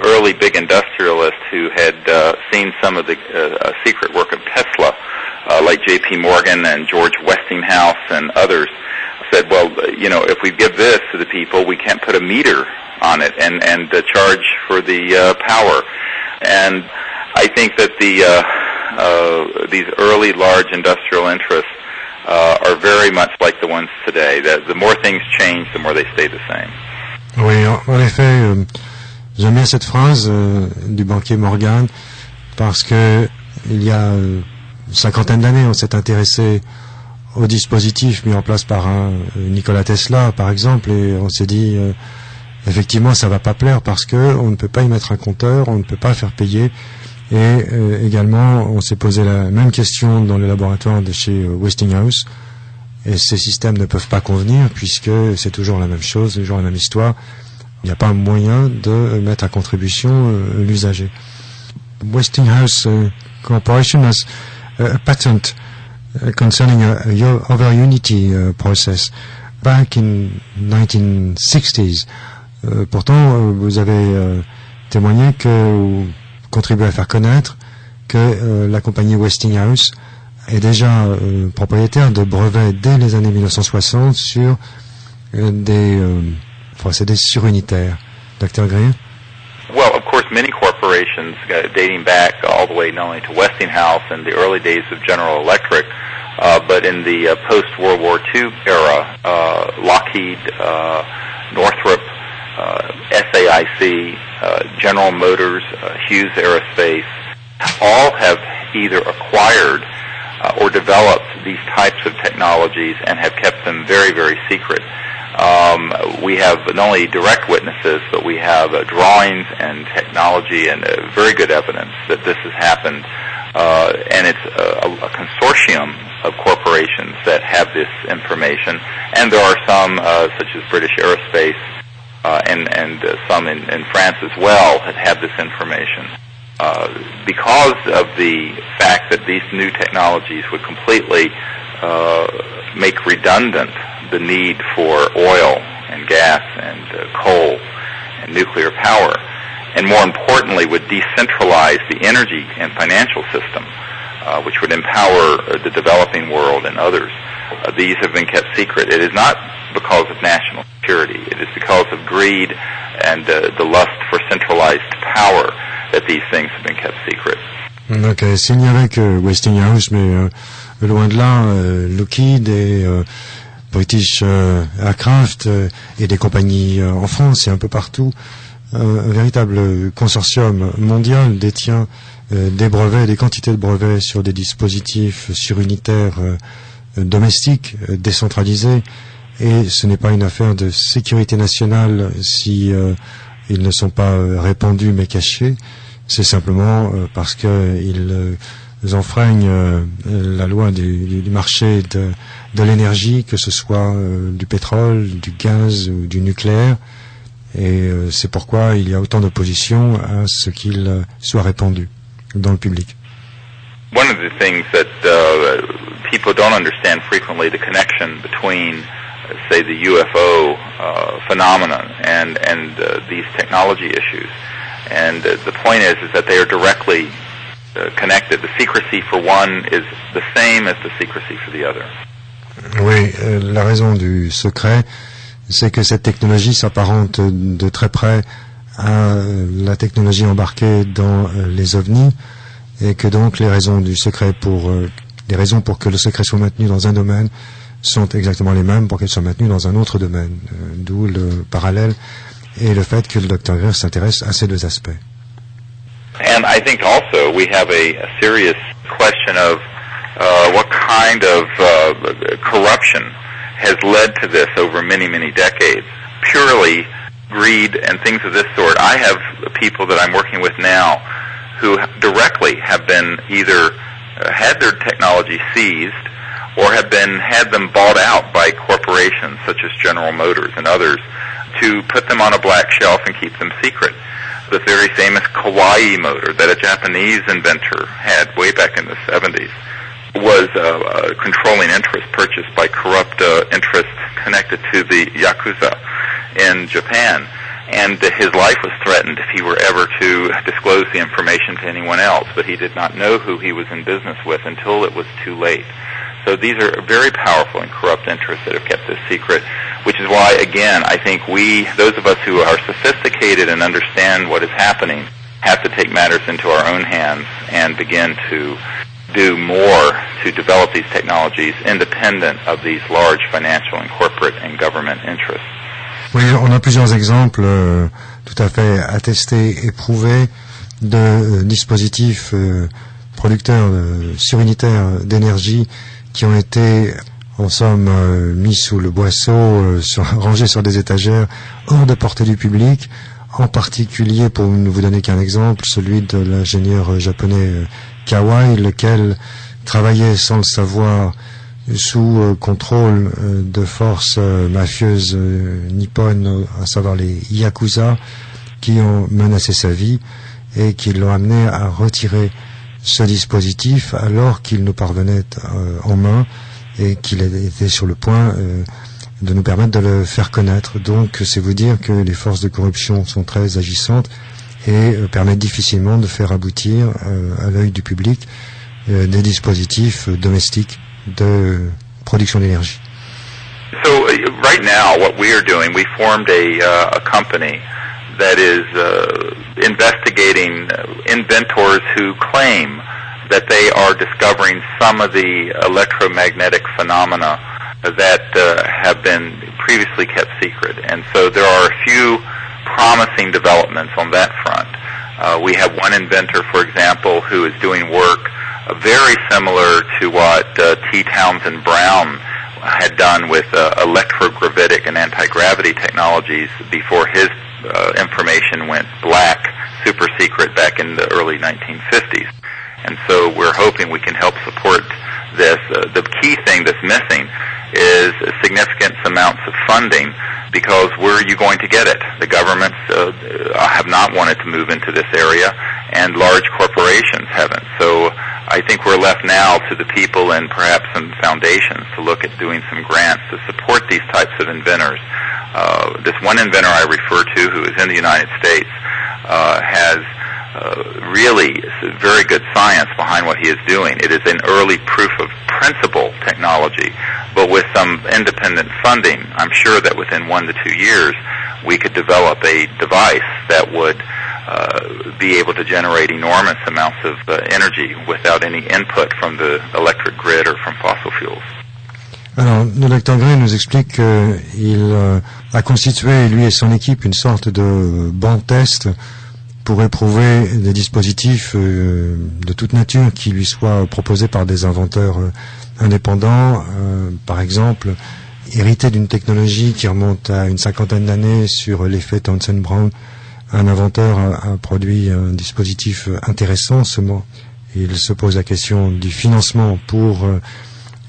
early big industrialists who had seen some of the secret work of Tesla, like J.P. Morgan and George Westinghouse and others, said, well, you know, if we give this to the people, we can't put a meter on it and charge for the power. And I think that these early large industrial interests are very much like the ones today. The more things change, the more they stay the same. Oui, en effet, j'aime bien cette phrase du banquier Morgan parce que il y a cinquantaine d'années, on s'est intéressé aux dispositifs mis en place par Nikola Tesla, par exemple, et on s'est dit, effectivement, ça va pas plaire parce que on ne peut pas y mettre un compteur, on ne peut pas le faire payer. Et également, on s'est posé la même question dans le laboratoire de chez Westinghouse. Et ces systèmes ne peuvent pas convenir puisque c'est toujours la même chose, toujours la même histoire. Il n'y a pas un moyen de mettre à contribution l'usager. Westinghouse Corporation has a patent concerning a over unity process back in 1960s. Pourtant, vous avez témoigné que vous contribuez à faire connaître que la compagnie Westinghouse est déjà propriétaire de brevets dès les années 1960 sur des procédés surunitaires. Dr. Greer? Well, of course, many corporations dating back all the way not only to Westinghouse and the early days of General Electric, but in the post-World War II era, Lockheed, Northrop, SAIC, General Motors, Hughes Aerospace, all have either acquired or developed these types of technologies and have kept them very, very secret. We have not only direct witnesses, but we have drawings and technology and very good evidence that this has happened. And it's a consortium of corporations that have this information. And there are some, such as British Aerospace, and some in France as well, that have this information. Because of the fact that these new technologies would completely make redundant the need for oil and gas and coal and nuclear power, and more importantly would decentralize the energy and financial system, which would empower the developing world and others. These have been kept secret. It is not because of national security. It is because of greed and the lust for centralized power that these things have been kept secret. Ok, s'il n'y avait que Westinghouse, mais loin de là, Lockheed et British Aircraft et des compagnies en France et un peu partout, un véritable consortium mondial détient des brevets, des quantités de brevets sur des dispositifs surunitaires domestiques, décentralisés, et ce n'est pas une affaire de sécurité nationale si ils ne sont pas répandus mais cachés, c'est simplement parce qu'ils enfreignent la loi du marché de l'énergie, que ce soit du pétrole, du gaz ou du nucléaire, et c'est pourquoi il y a autant d'opposition à ce qu'il soit répandu dans le public. One of the things that people don't understand frequently, the connection between, say, the UFO phenomenon and these technology issues. And the point is that they are directly connected. The secrecy for one is the same as the secrecy for the other. Oui, la raison du secret, c'est que cette technologie s'apparente de très près à la technologie embarquée dans les ovnis, et que donc les raisons du secret les raisons pour que le secret soit maintenu dans un domaine sont exactement les mêmes pour qu'elle soit maintenue dans un autre domaine. D'où le parallèle et le fait que le Dr. Greer s'intéresse à ces deux aspects. And I think also we have a serious question of what kind of corruption has led to this over many, many decades. Purely greed and things of this sort. I have people that I'm working with now who directly have been either had their technology seized or have had them bought out by corporations such as General Motors and others to put them on a black shelf and keep them secret. The very famous Kawaii motor that a Japanese inventor had way back in the 70s was a controlling interest purchased by corrupt interests connected to the Yakuza in Japan. And his life was threatened if he were ever to disclose the information to anyone else, but he did not know who he was in business with until it was too late. So these are very powerful and corrupt interests that have kept this secret, which is why, again, I think those of us who are sophisticated and understand what is happening, have to take matters into our own hands and begin to do more to develop these technologies independent of these large financial and corporate and government interests. Oui, on a plusieurs exemples tout à fait attestés et prouvés de dispositifs producteurs surunitaires d'énergie qui ont été en somme mis sous le boisseau, rangés sur des étagères, hors de portée du public, en particulier, pour ne vous donner qu'un exemple, celui de l'ingénieur japonais Kawai, lequel travaillait sans le savoir sous contrôle de forces mafieuses nippones, à savoir les Yakuza, qui ont menacé sa vie et qui l'ont amené à retirer ce dispositif alors qu'il nous parvenait en main et qu'il était sur le point de nous permettre de le faire connaître. Donc c'est vous dire que les forces de corruption sont très agissantes et permettent difficilement de faire aboutir à l'œil du public des dispositifs domestiques de production d'énergie. So right now what we are doing, we formed a company that is investigating inventors who claim that they are discovering some of the electromagnetic phenomena that have been previously kept secret. And so there are a few promising developments on that front. We have one inventor, for example, who is doing work very similar to what T. Townsend Brown had done with electrogravitic and anti-gravity technologies before his information went black, super secret, back in the early 1950s. And so we're hoping we can help support this. The key thing that's missing is significant amounts of funding, because where are you going to get it? The governments have not wanted to move into this area, and large corporations haven't. So I think we're left now to the people and perhaps some foundations to look at doing some grants to support these types of inventors. This one inventor I refer to, who is in the United States, has really very good science behind what he is doing. It is an early proof of principle technology, but with some independent funding, I'm sure that within 1 to 2 years we could develop a device that would be able to generate enormous amounts of energy without any input from the electric grid or from fossil fuels. Alors, le docteur Gray nous explique qu'il a constitué, lui et son équipe, une sorte de banc test pour éprouver des dispositifs de toute nature qui lui soient proposés par des inventeurs indépendants, par exemple, hérité d'une technologie qui remonte à une 50aine d'années sur l'effet Townsend-Brown. Un inventeur a produit un dispositif intéressant, seulement il se pose la question du financement pour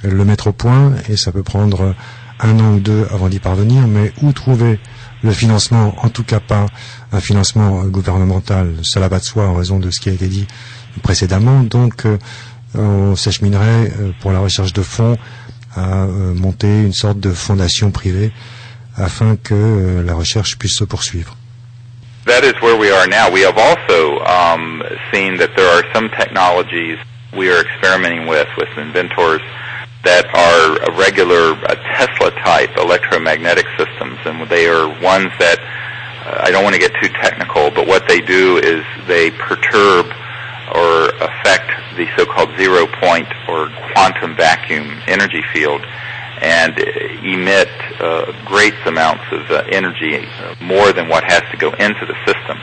le mettre au point, et ça peut prendre 1 an ou 2 avant d'y parvenir, mais où trouver le financement, en tout cas pas un financement gouvernemental, cela va de soi en raison de ce qui a été dit précédemment. Donc on s'acheminerait pour la recherche de fonds à monter une sorte de fondation privée afin que la recherche puisse se poursuivre. That is where we are now. We have also seen that there are some technologies we are experimenting with inventors that are regular Tesla-type electromagnetic systems, and they are ones that, I don't want to get too technical, but what they do is they perturb or affect the so-called zero-point or quantum vacuum energy field and emit great amounts of energy, more than what has to go into the system.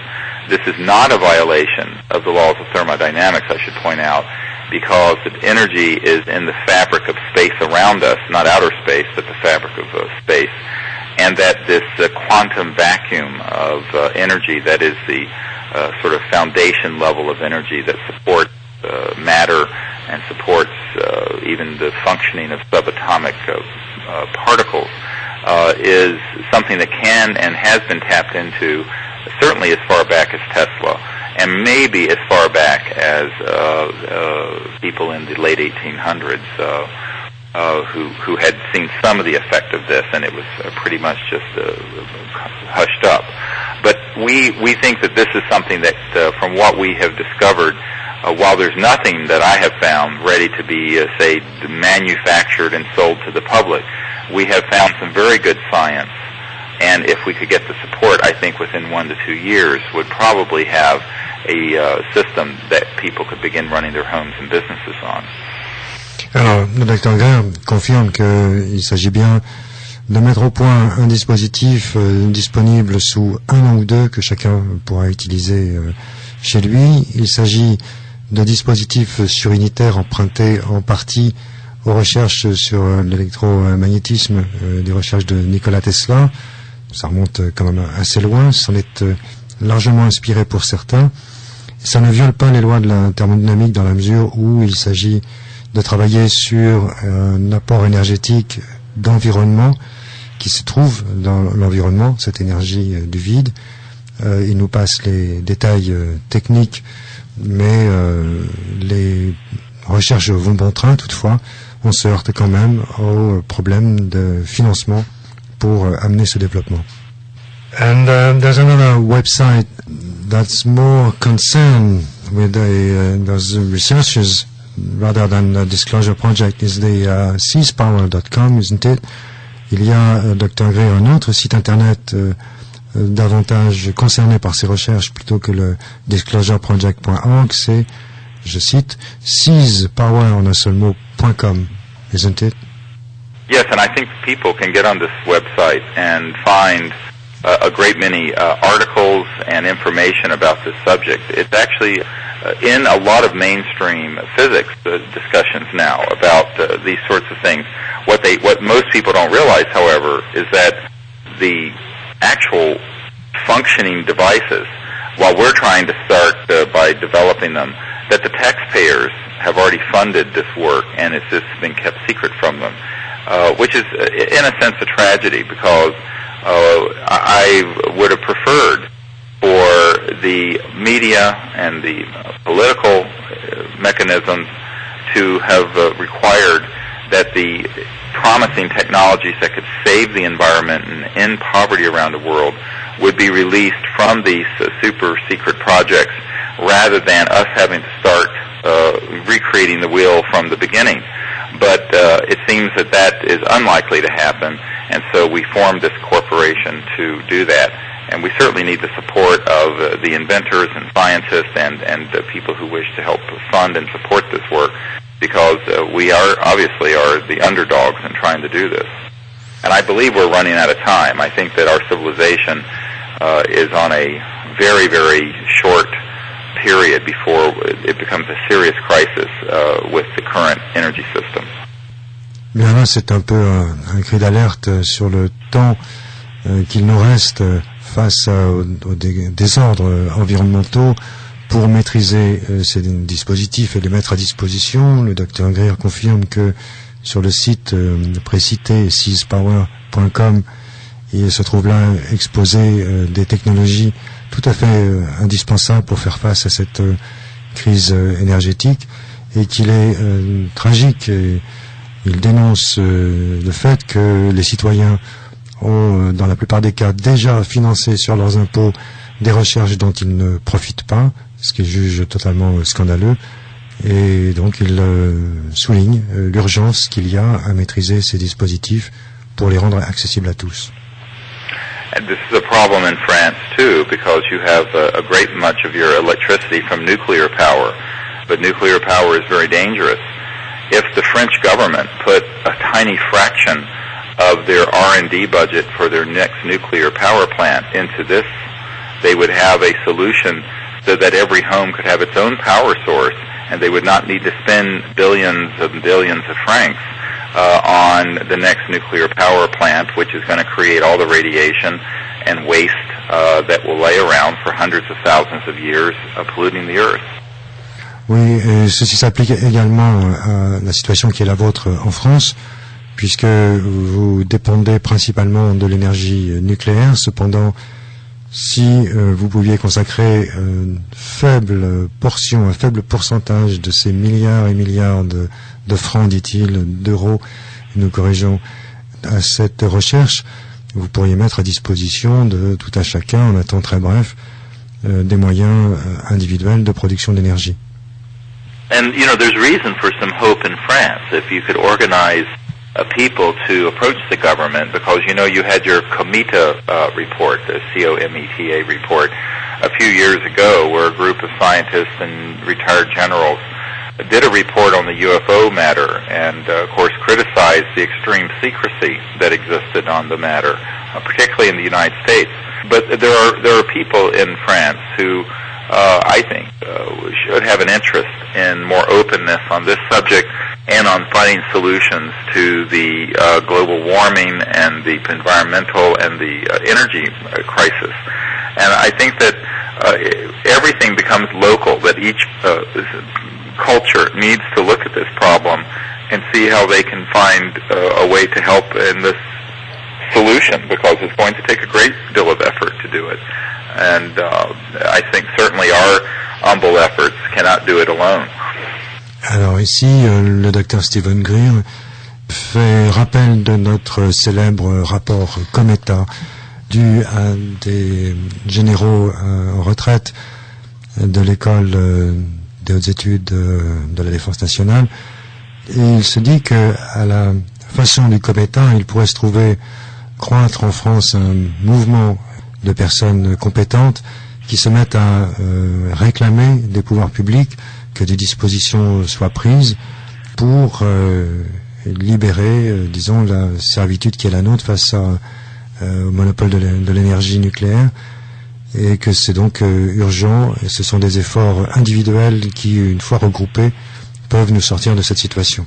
This is not a violation of the laws of thermodynamics, I should point out, because the energy is in the fabric of space around us, not outer space, but the fabric of space, and that this quantum vacuum of energy that is the sort of foundation level of energy that supports matter and supports even the functioning of subatomic particles is something that can and has been tapped into certainly as far back as Tesla, and maybe as far back as people in the late 1800s who had seen some of the effect of this, and it was pretty much just hushed up. But we think that this is something that, from what we have discovered, while there's nothing that I have found ready to be, say, manufactured and sold to the public, we have found some very good science. And if we could get the support, I think within 1 to 2 years, would probably have a system that people could begin running their homes and businesses on. Alors, le Dr. Gray confirme qu'il s'agit bien de mettre au point un dispositif disponible sous 1 an ou 2 que chacun pourra utiliser chez lui. Il s'agit de dispositifs surinitaires empruntés en partie aux recherches sur l'électromagnétisme, des recherches de Nikola Tesla. Ça remonte quand même assez loin, c'en est largement inspiré pour certains. Ça ne viole pas les lois de la thermodynamique dans la mesure où il s'agit de travailler sur un apport énergétique d'environnement qui se trouve dans l'environnement, cette énergie du vide. Il nous passe les détails techniques, mais les recherches vont bon train. Toutefois, on se heurte quand même au problème de financement pour amener ce développement. And there's another website that's more concerned with those researchers rather than the Disclosure Project is the seizpower.com, isn't it? Il y a, Dr. Gray, un autre site internet davantage concerné par ces recherches plutôt que le disclosureproject.org, c'est, je cite, seizpower en un seul mot.com, isn't it? Yes, and I think people can get on this website and find a great many articles and information about this subject. It's actually in a lot of mainstream physics discussions now about these sorts of things. What most people don't realize, however, is that the actual functioning devices, while we're trying to start by developing them, that the taxpayers have already funded this work and it's just been kept secret from them, which is in a sense a tragedy, because I would have preferred for the media and the political mechanisms to have required that the promising technologies that could save the environment and end poverty around the world would be released from these super secret projects, rather than us having to start recreating the wheel from the beginning. But it seems that is unlikely to happen, and so we formed this corporation to do that. And we certainly need the support of the inventors and scientists and people who wish to help fund and support this work, because we are obviously the underdogs in trying to do this. And I believe we're running out of time. I think that our civilization is on a very, very short period before it becomes a serious crisis with the current energy system. Bien là, c'est un peu un cri d'alerte sur le temps qu'il nous reste face aux désordres environnementaux pour maîtriser ces dispositifs et les mettre à disposition. Le Dr. Greer confirme que sur le site précité seizpower.com, il se trouve là exposé des technologies tout à fait indispensables pour faire face à cette crise énergétique, et qu'il est tragique. Et il dénonce le fait que les citoyens ont, dans la plupart des cas, déjà financé sur leurs impôts des recherches dont ils ne profitent pas, ce qu'il juge totalement scandaleux. Et donc il souligne l'urgence qu'il y a à maîtriser ces dispositifs pour les rendre accessibles à tous. And this is a problem in France too, because you have a great much of your electricity from nuclear power, but nuclear power is very dangerous. If the French government put a tiny fraction of their R&D budget for their next nuclear power plant into this, they would have a solution so that every home could have its own power source, and they would not need to spend billions and billions of francs on the next nuclear power plant, which is going to create all the radiation and waste that will lay around for hundreds of thousands of years, polluting the earth. Oui, et ceci s'applique également à la situation qui est la vôtre en France, puisque vous dépendez principalement de l'énergie nucléaire. Cependant, si vous pouviez consacrer une faible portion, un faible pourcentage de ces milliards et milliards de francs, dit-il, d'euros, nous corrigeons, à cette recherche, vous pourriez mettre à disposition de tout un chacun, en un temps très bref, des moyens individuels de production d'énergie. And, you know, there's reason for some hope in France if you could organize people to approach the government, because, you know, you had your COMETA report, the COMETA report, a few years ago, where a group of scientists and retired generals did a report on the UFO matter and, of course, criticized the extreme secrecy that existed on the matter, particularly in the United States. But there are people in France who I think, we should have an interest in more openness on this subject and on finding solutions to the global warming and the environmental and the energy crisis. And I think that everything becomes local, that each culture needs to look at this problem and see how they can find a way to help in this solution, because it's going to take a great deal of effort to do it. And I think certainly our humble efforts cannot do it alone. Alors ici, le docteur Stephen Greer fait rappel de notre célèbre rapport Cometa dû à des généraux en retraite de l'école des hautes études de la défense nationale. Et il se dit que à la façon du Cometa, il pourrait se trouver croître en France un mouvement de personnes compétentes qui se mettent à réclamer des pouvoirs publics que des dispositions soient prises pour libérer, disons, la servitude qui est la nôtre face au monopole de l'énergie nucléaire, et que c'est donc urgent, et ce sont des efforts individuels qui, une fois regroupés, peuvent nous sortir de cette situation.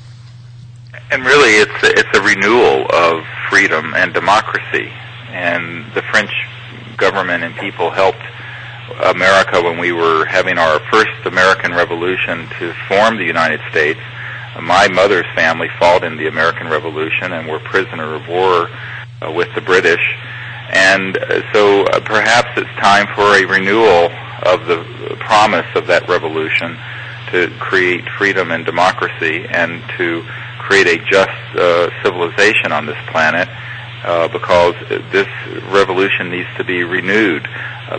And really it's a renewal of freedom and democracy, and the French government and people helped America when we were having our first American Revolution to form the United States. My mother's family fought in the American Revolution and were prisoner of war with the British. And so perhaps it's time for a renewal of the promise of that revolution to create freedom and democracy and to create a just civilization on this planet, because this revolution needs to be renewed,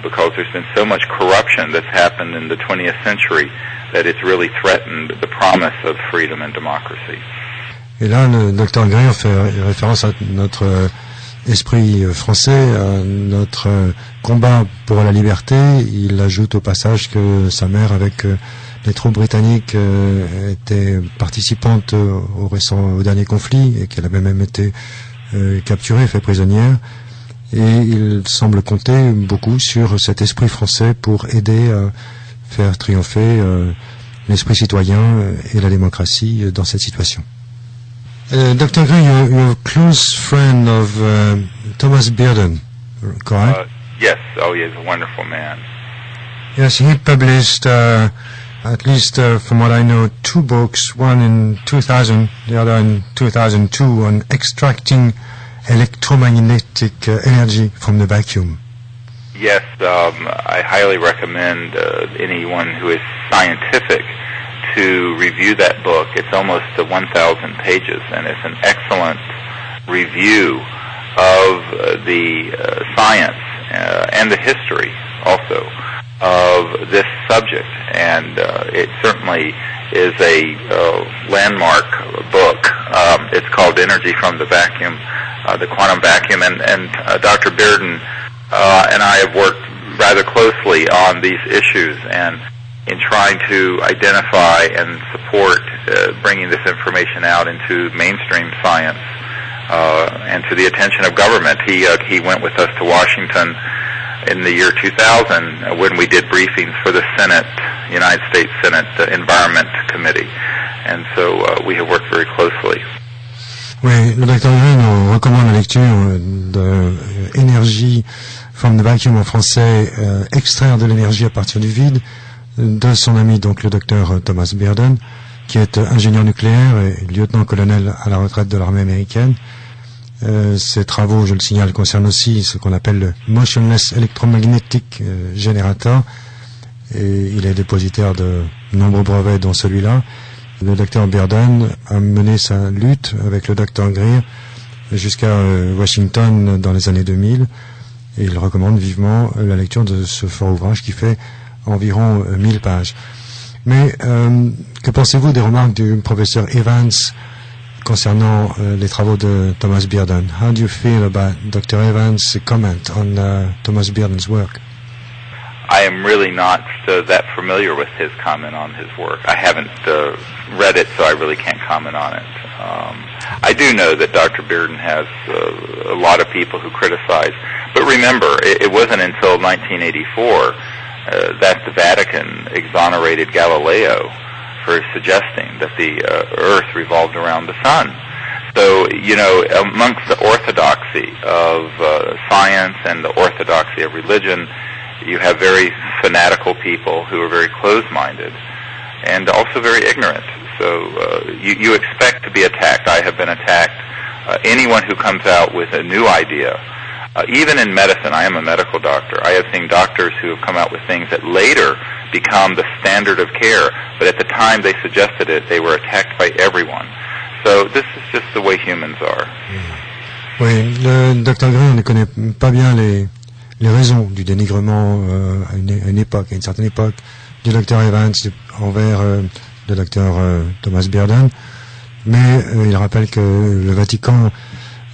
because there's been so much corruption that's happened in the 20th century that it's really threatened the promise of freedom and democracy. Et là, le Dr. Greer fait référence à notre esprit français, à notre combat pour la liberté. Il ajoute au passage que sa mère, avec les troupes britanniques, était participante au dernier conflit, et qu'elle avait même été capturée, fait prisonnière. Et il semble compter beaucoup sur cet esprit français pour aider à faire triompher l'esprit citoyen et la démocratie dans cette situation. Dr. Greer, you're a close friend of Thomas Bearden, correct? Yes. Oh, he's a wonderful man. Yes, he published, at least from what I know, 2 books, one in 2000, the other in 2002, on extracting electromagnetic energy from the vacuum. Yes, I highly recommend anyone who is scientific to review that book. It's almost 1,000 pages, and it's an excellent review of the science and the history also of this subject. And it certainly is a landmark book. It's called Energy from the Vacuum, the Quantum Vacuum, and Dr. Bearden and I have worked rather closely on these issues and in trying to identify and support bringing this information out into mainstream science and to the attention of government. He went with us to Washington in the year 2000 when we did briefings for the Senate, United States Senate Environment Committee, and so we have worked very closely. Oui, le Dr. Greer nous recommande la lecture de Énergie from the Vacuum en français, extraire de l'énergie à partir du vide, de son ami donc le Dr. Thomas Bearden, qui est ingénieur nucléaire et lieutenant-colonel à la retraite de l'armée américaine. Ses travaux, je le signale, concernent aussi ce qu'on appelle le Motionless Electromagnetic Generator, et il est dépositaire de nombreux brevets, dont celui-là. Le Dr. Bearden a mené sa lutte avec le Dr. Greer jusqu'à Washington dans les années 2000, et il recommande vivement la lecture de ce fort ouvrage qui fait environ 1000 pages. Mais que pensez-vous des remarques du professeur Evans concernant les travaux de Thomas Bearden? How do you feel about Dr. Evans' comment on Thomas Bearden's work? I am really not that familiar with his comment on his work. I haven't read it, so I really can't comment on it. I do know that Dr. Bearden has a lot of people who criticize. But remember, it wasn't until 1984 that the Vatican exonerated Galileo for suggesting that the Earth revolved around the sun. So, amongst the orthodoxy of science and the orthodoxy of religion, you have very fanatical people who are very closed-minded and also very ignorant. So you expect to be attacked. I have been attacked. Anyone who comes out with a new idea, even in medicine, I am a medical doctor. I have seen doctors who have come out with things that later become the standard of care, but at the time they suggested it, they were attacked by everyone. So this is just the way humans are. Oui, le Dr. Greer ne connaît pas bien les raisons du dénigrement à une époque, à une certaine époque, du Dr. Evans envers le Dr. Thomas Bearden, mais il rappelle que le Vatican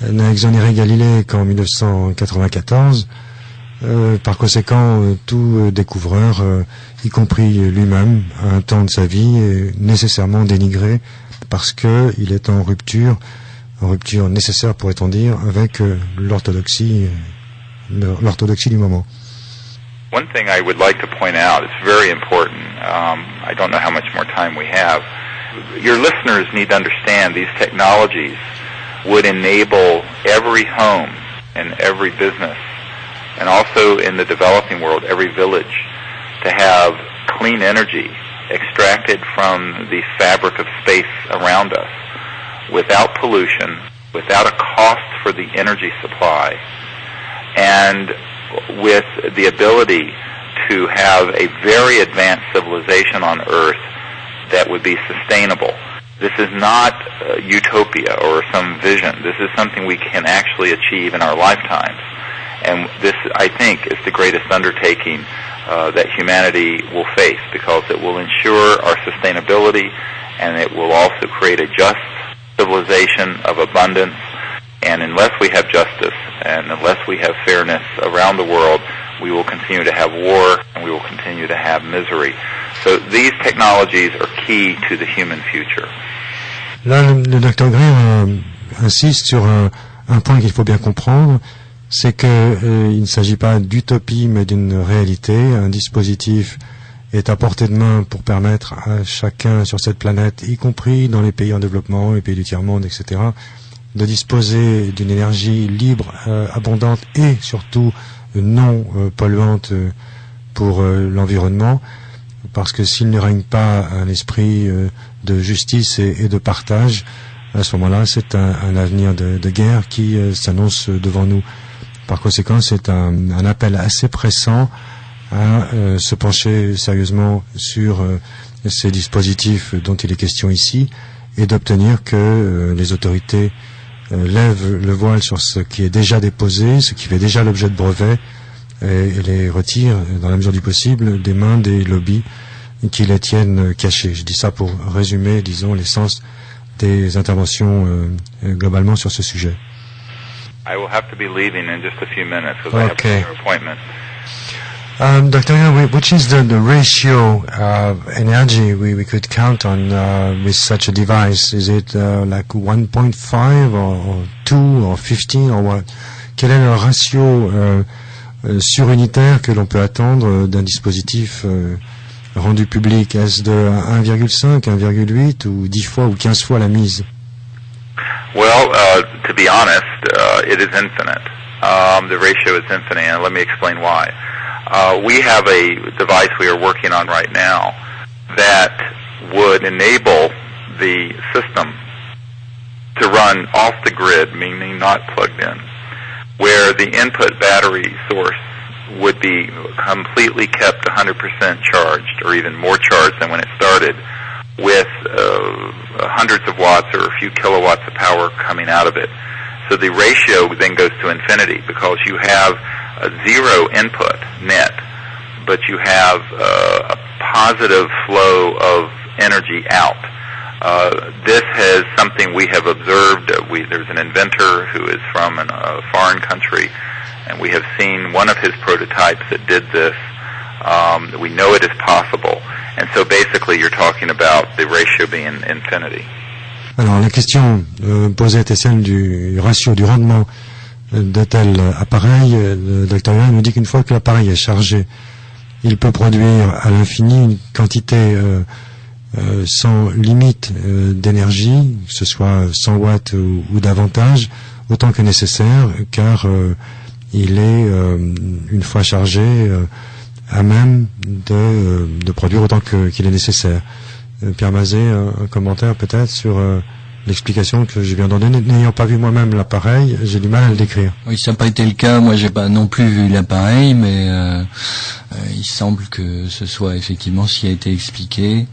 n'a exonéré Galilée qu'en 1994. Par conséquent, tout découvreur, y compris lui-même, à un temps de sa vie, est nécessairement dénigré parce qu'il est en rupture nécessaire, pourrait-on dire, avec l'orthodoxie du moment. One thing I would like to point out, it's very important, I don't know how much more time we have. Your listeners need to understand these technologies would enable every home and every business, and also in the developing world, every village, to have clean energy extracted from the fabric of space around us without pollution, without a cost for the energy supply, and with the ability to have a very advanced civilization on Earth that would be sustainable. This is not utopia or some vision. This is something we can actually achieve in our lifetimes. And this, I think, is the greatest undertaking that humanity will face, because it will ensure our sustainability, and it will also create a just civilization of abundance. And unless we have justice and unless we have fairness around the world, we will continue to have war and we will continue to have misery. So these technologies are key to the human future. Là, le Dr. Greer insiste sur un point qu'il faut bien comprendre, c'est que il ne s'agit pas d'utopie mais d'une réalité. Un dispositif est à portée de main pour permettre à chacun sur cette planète, y compris dans les pays en développement, les pays du tiers-monde, etc., de disposer d'une énergie libre, abondante et surtout non polluante pour l'environnement, parce que s'il ne règne pas un esprit de justice et de partage, à ce moment-là, c'est un avenir de guerre qui s'annonce devant nous. Par conséquent, c'est un appel assez pressant à se pencher sérieusement sur ces dispositifs dont il est question ici et d'obtenir que les autorités lèvent le voile sur ce qui est déjà déposé, ce qui fait déjà l'objet de brevets, et les retirent, dans la mesure du possible, des mains des lobbies qui les tiennent cachés. Je dis ça pour résumer, disons, l'essence des interventions globalement sur ce sujet. I will have to be leaving in just a few minutes because I have another appointment. Dr. Greer, which is the ratio of energy we could count on with such a device? Is it like 1.5 or 2 or 15 or what? Quel est le ratio surunitaire que l'on peut attendre d'un dispositif rendu public? Est-ce de 1,5, 1,8 ou 10 fois ou 15 fois la mise? Well, to be honest, it is infinite. The ratio is infinite, and let me explain why. We have a device we are working on right now that would enable the system to run off the grid, meaning not plugged in, where the input battery source would be completely kept 100% charged, or even more charged than when it started, with hundreds of watts or a few kilowatts of power coming out of it. So the ratio then goes to infinity, because you have a zero input net, but you have a positive flow of energy out. This is something we have observed. There's an inventor who is from a foreign country, and we have seen one of his prototypes that did this. We know it is possible, and so basically you're talking about the ratio being infinity. Alors la question posée était celle du ratio, du rendement de tel appareil. Le Dr. Greer nous dit qu'une fois que l'appareil est chargé il peut produire à l'infini une quantité sans limite d'énergie, que ce soit 100 watts ou davantage, autant que nécessaire, car il est, une fois chargé, à même de produire autant qu'il est nécessaire. Pierre Mazet, un commentaire peut-être sur l'explication que je viens d'en donner. N'ayant pas vu moi-même l'appareil, j'ai du mal à le décrire. Oui, ça n'a pas été le cas. Moi, j'ai pas non plus vu l'appareil, mais il semble que ce soit effectivement ce qui a été expliqué.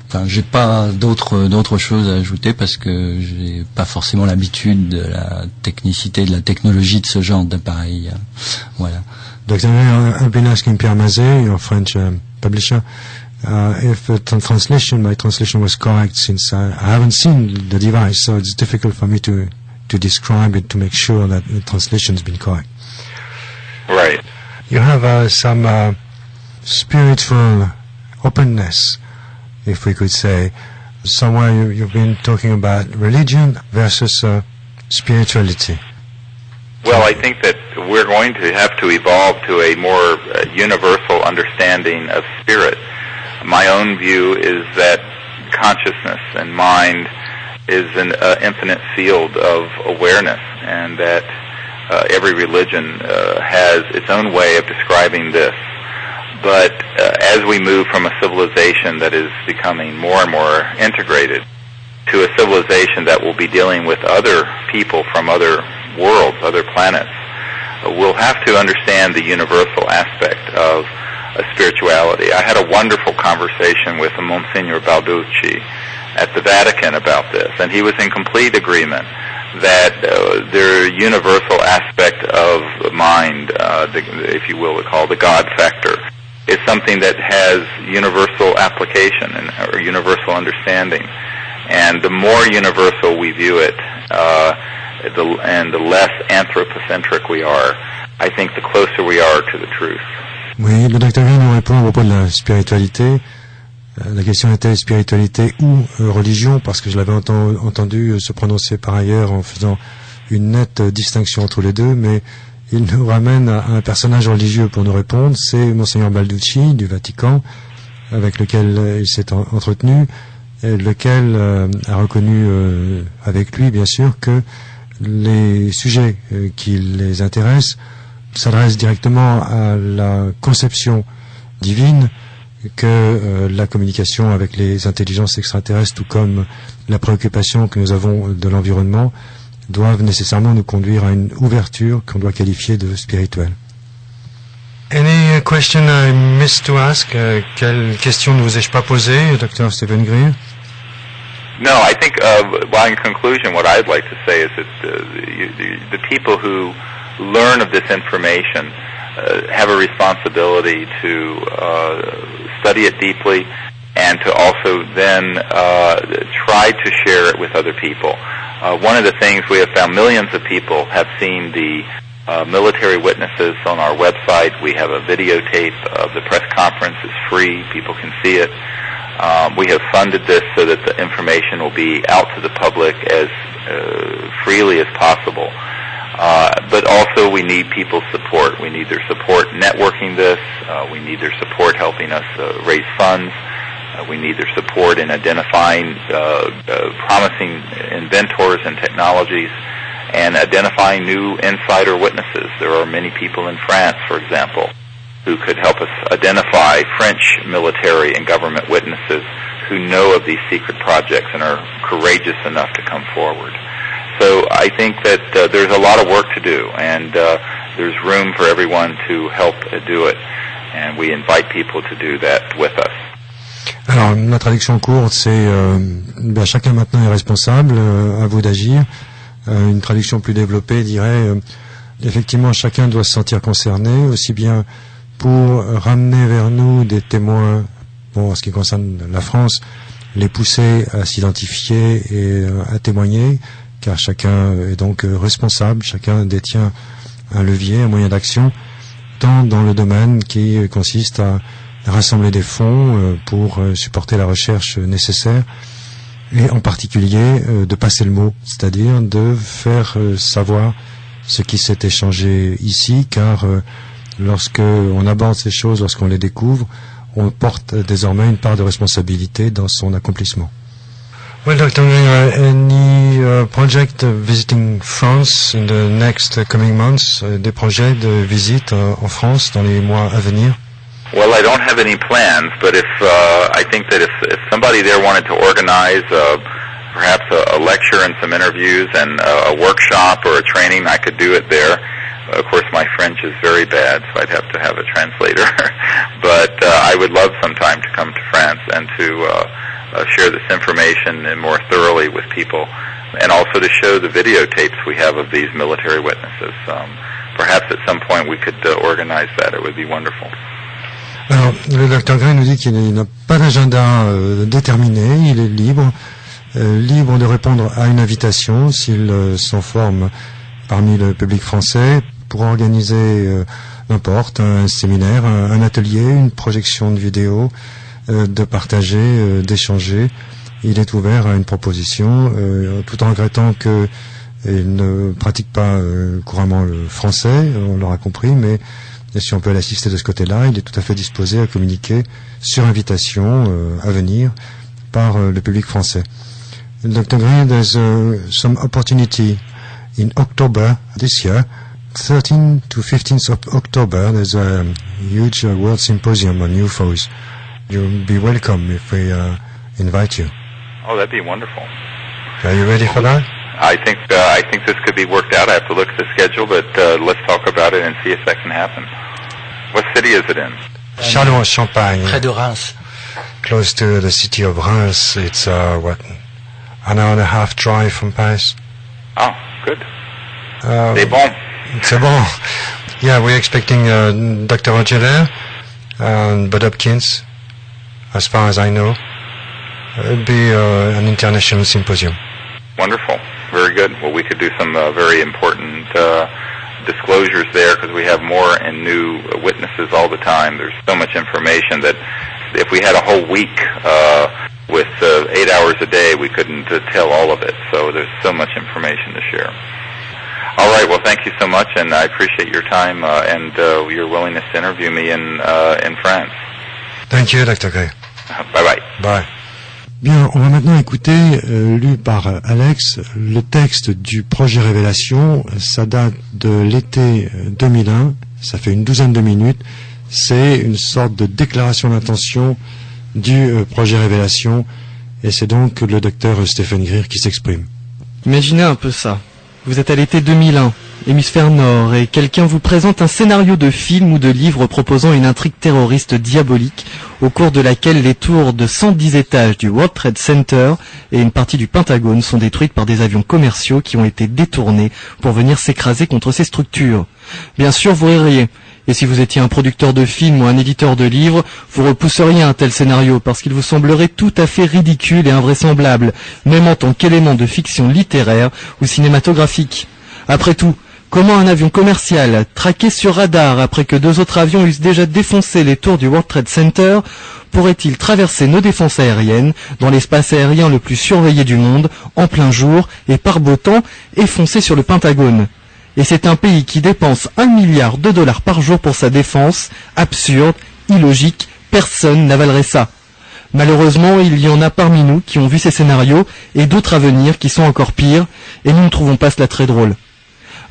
Enfin, j'ai pas d'autres choses à ajouter parce que j'ai pas forcément l'habitude de la technicité, de la technologie de ce genre d'appareil. Voilà. Dr. I've been asking Pierre Mazet, your French publisher, if my translation was correct, since I haven't seen the device, so it's difficult for me to describe it to make sure that the translation has been correct. Right. You have some spiritual openness, if we could say. Somewhere you've been talking about religion versus spirituality. Well, I think that we're going to have to evolve to a more universal understanding of spirit. My own view is that consciousness and mind is an infinite field of awareness, and that every religion has its own way of describing this. But as we move from a civilization that is becoming more and more integrated to a civilization that will be dealing with other people from other worlds, other planets, we'll have to understand the universal aspect of spirituality. I had a wonderful conversation with Monsignor Balducci at the Vatican about this, and he was in complete agreement that the universal aspect of mind, if you will, called the God factor, is something that has universal application or universal understanding. And the more universal we view it, and the less anthropocentric we are, I think the closer we are to the truth. Oui, le docteur Green nous répond à propos de la spiritualité. La question était spiritualité ou religion, parce que je l'avais entendu se prononcer par ailleurs en faisant une nette distinction entre les deux, mais il nous ramène à un personnage religieux pour nous répondre. C'est Monseigneur Balducci du Vatican, avec lequel il s'est entretenu, et lequel a reconnu avec lui, bien sûr, que les sujets qui les intéressent s'adressent directement à la conception divine, que la communication avec les intelligences extraterrestres, tout comme la préoccupation que nous avons de l'environnement, doivent nécessairement nous conduire à une ouverture qu'on doit qualifier de spirituelle. Any question I missed to ask? Quelle question ne vous ai-je pas posée, Dr. Stephen Greer? No, I think, well, in conclusion, what I'd like to say is that the people who learn of this information have a responsibility to study it deeply and to also then try to share it with other people. One of the things we have found, millions of people have seen the military witnesses on our website. We have a videotape of the press conference. It's free. People can see it. We have funded this so that the information will be out to the public as freely as possible. But also we need people's support. We need their support networking this. We need their support helping us raise funds. We need their support in identifying promising inventors and technologies and identifying new insider witnesses. There are many people in France, for example, who could help us identify French military and government witnesses who know of these secret projects and are courageous enough to come forward. So I think that there's a lot of work to do, and there's room for everyone to help do it, and we invite people to do that with us. Alors, la traduction courte, c'est chacun maintenant est responsable, à vous d'agir. Une traduction plus développée dirait effectivement chacun doit se sentir concerné, aussi bien pour ramener vers nous des témoins, bon, en ce qui concerne la France, les pousser à s'identifier et à témoigner, car chacun est donc responsable, chacun détient un levier, un moyen d'action, tant dans le domaine qui consiste à rassembler des fonds pour supporter la recherche nécessaire, et en particulier de passer le mot, c'est-à-dire de faire savoir ce qui s'est échangé ici, car Lorsqu'on aborde ces choses, lorsqu'on les découvre, on porte désormais une part de responsabilité dans son accomplissement. Well, Dr. Greer, any project visiting France in the next coming months? Des projets de visite en France dans les mois à venir? Well, I don't have any plans, but I think that if somebody there wanted to organize perhaps a lecture and some interviews and a workshop or a training, I could do it there. Of course, my French is very bad, so I'd have to have a translator. But I would love sometime to come to France and to share this information and more thoroughly with people, and also to show the videotapes we have of these military witnesses. Perhaps at some point we could organize that. It would be wonderful. Alors, le Dr. Gray nous dit qu'il n'a pas d'agenda déterminé, il est libre de répondre à une invitation s'il s'en forme parmi le public français pour organiser n'importe un séminaire, un atelier, une projection de vidéo, de partager, d'échanger. Il est ouvert à une proposition, tout en regrettant qu'il ne pratique pas couramment le français, on l'aura compris, mais si on peut l'assister de ce côté-là, il est tout à fait disposé à communiquer sur invitation à venir par le public français. Dr. Green, there's some opportunity in October this year, 13th to 15th of October, there's a huge World Symposium on UFOs. You'll be welcome if we invite you. Oh, that'd be wonderful. Are you ready for that? I think this could be worked out. I have to look at the schedule, but let's talk about it and see if that can happen. What city is it in? Châlons-en-Champagne. Près de Reims. Close to the city of Reims. It's an hour and a half drive from Paris. Oh, good. C'est bon. C'est bon. Yeah, we're expecting Dr. Roger and Bud Hopkins, as far as I know. It'll be an international symposium. Wonderful. Very good. Well, we could do some very important disclosures there because we have more and new witnesses all the time. There's so much information that if we had a whole week with 8 hours a day, we couldn't tell all of it. So there's so much information to share. All right. Well, thank you so much, and I appreciate your time and your willingness to interview me in France. Thank you, Dr. Gray. Bye-bye. Bye. Bien, on va maintenant écouter, lu par Alex, le texte du projet Révélation. Ça date de l'été 2001, ça fait une douzaine de minutes. C'est une sorte de déclaration d'intention du projet Révélation, et c'est donc le docteur Stephen Greer qui s'exprime. Imaginez un peu ça. Vous êtes à l'été 2001, hémisphère nord, et quelqu'un vous présente un scénario de film ou de livre proposant une intrigue terroriste diabolique au cours de laquelle les tours de 110 étages du World Trade Center et une partie du Pentagone sont détruites par des avions commerciaux qui ont été détournés pour venir s'écraser contre ces structures. Bien sûr, vous ririez. Et si vous étiez un producteur de films ou un éditeur de livres, vous repousseriez un tel scénario parce qu'il vous semblerait tout à fait ridicule et invraisemblable, même en tant qu'élément de fiction littéraire ou cinématographique. Après tout, comment un avion commercial, traqué sur radar après que 2 autres avions eussent déjà défoncé les tours du World Trade Center, pourrait-il traverser nos défenses aériennes dans l'espace aérien le plus surveillé du monde, en plein jour et par beau temps, et foncer sur le Pentagone? Et c'est un pays qui dépense $1 milliard par jour pour sa défense. Absurde, illogique, personne n'avalerait ça. Malheureusement, il y en a parmi nous qui ont vu ces scénarios et d'autres à venir qui sont encore pires, et nous ne trouvons pas cela très drôle.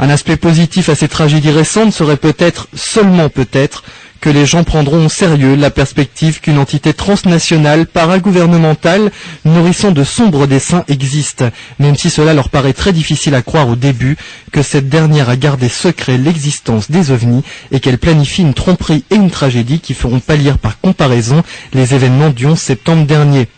Un aspect positif à ces tragédies récentes serait peut-être, seulement peut-être, que les gens prendront au sérieux la perspective qu'une entité transnationale paragouvernementale nourrissant de sombres desseins existe, même si cela leur paraît très difficile à croire au début, que cette dernière a gardé secret l'existence des ovnis et qu'elle planifie une tromperie et une tragédie qui feront pâlir par comparaison les événements du 11 septembre dernier.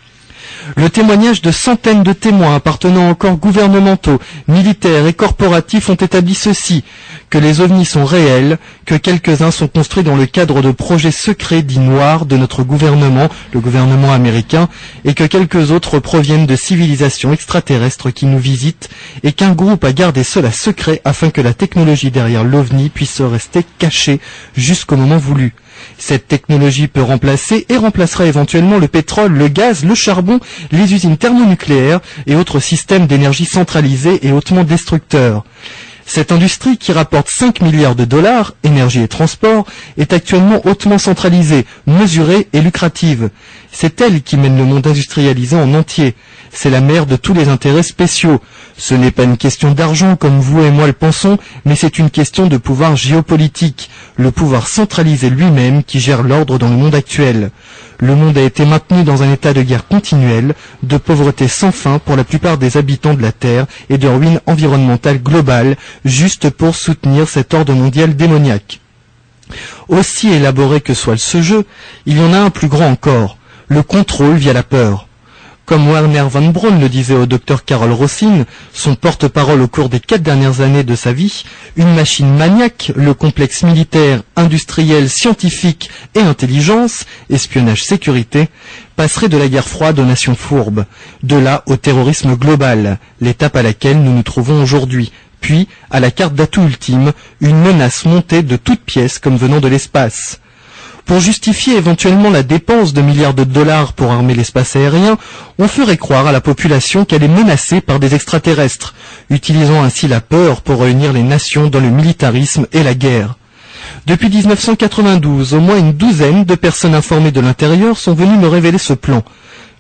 Le témoignage de centaines de témoins appartenant aux corps gouvernementaux, militaires et corporatifs ont établi ceci, que les ovnis sont réels, que quelques-uns sont construits dans le cadre de projets secrets dits noirs de notre gouvernement, le gouvernement américain, et que quelques autres proviennent de civilisations extraterrestres qui nous visitent, et qu'un groupe a gardé cela secret afin que la technologie derrière l'ovni puisse rester cachée jusqu'au moment voulu. Cette technologie peut remplacer et remplacera éventuellement le pétrole, le gaz, le charbon, les usines thermonucléaires et autres systèmes d'énergie centralisés et hautement destructeurs. Cette industrie, qui rapporte 5 milliards de dollars, énergie et transport, est actuellement hautement centralisée, mesurée et lucrative. C'est elle qui mène le monde industrialisé en entier. C'est la mère de tous les intérêts spéciaux. Ce n'est pas une question d'argent comme vous et moi le pensons, mais c'est une question de pouvoir géopolitique, le pouvoir centralisé lui-même qui gère l'ordre dans le monde actuel. Le monde a été maintenu dans un état de guerre continuelle, de pauvreté sans fin pour la plupart des habitants de la Terre et de ruine environnementale globale, juste pour soutenir cet ordre mondial démoniaque. Aussi élaboré que soit ce jeu, il y en a un plus grand encore, le contrôle via la peur. Comme Werner von Braun le disait au docteur Carol Rossin, son porte-parole au cours des 4 dernières années de sa vie, une machine maniaque, le complexe militaire, industriel, scientifique et intelligence, espionnage, sécurité, passerait de la guerre froide aux nations fourbes, de là au terrorisme global, l'étape à laquelle nous nous trouvons aujourd'hui, puis à la carte d'atout ultime, une menace montée de toutes pièces comme venant de l'espace. Pour justifier éventuellement la dépense de milliards de dollars pour armer l'espace aérien, on ferait croire à la population qu'elle est menacée par des extraterrestres, utilisant ainsi la peur pour réunir les nations dans le militarisme et la guerre. Depuis 1992, au moins une douzaine de personnes informées de l'intérieur sont venues me révéler ce plan.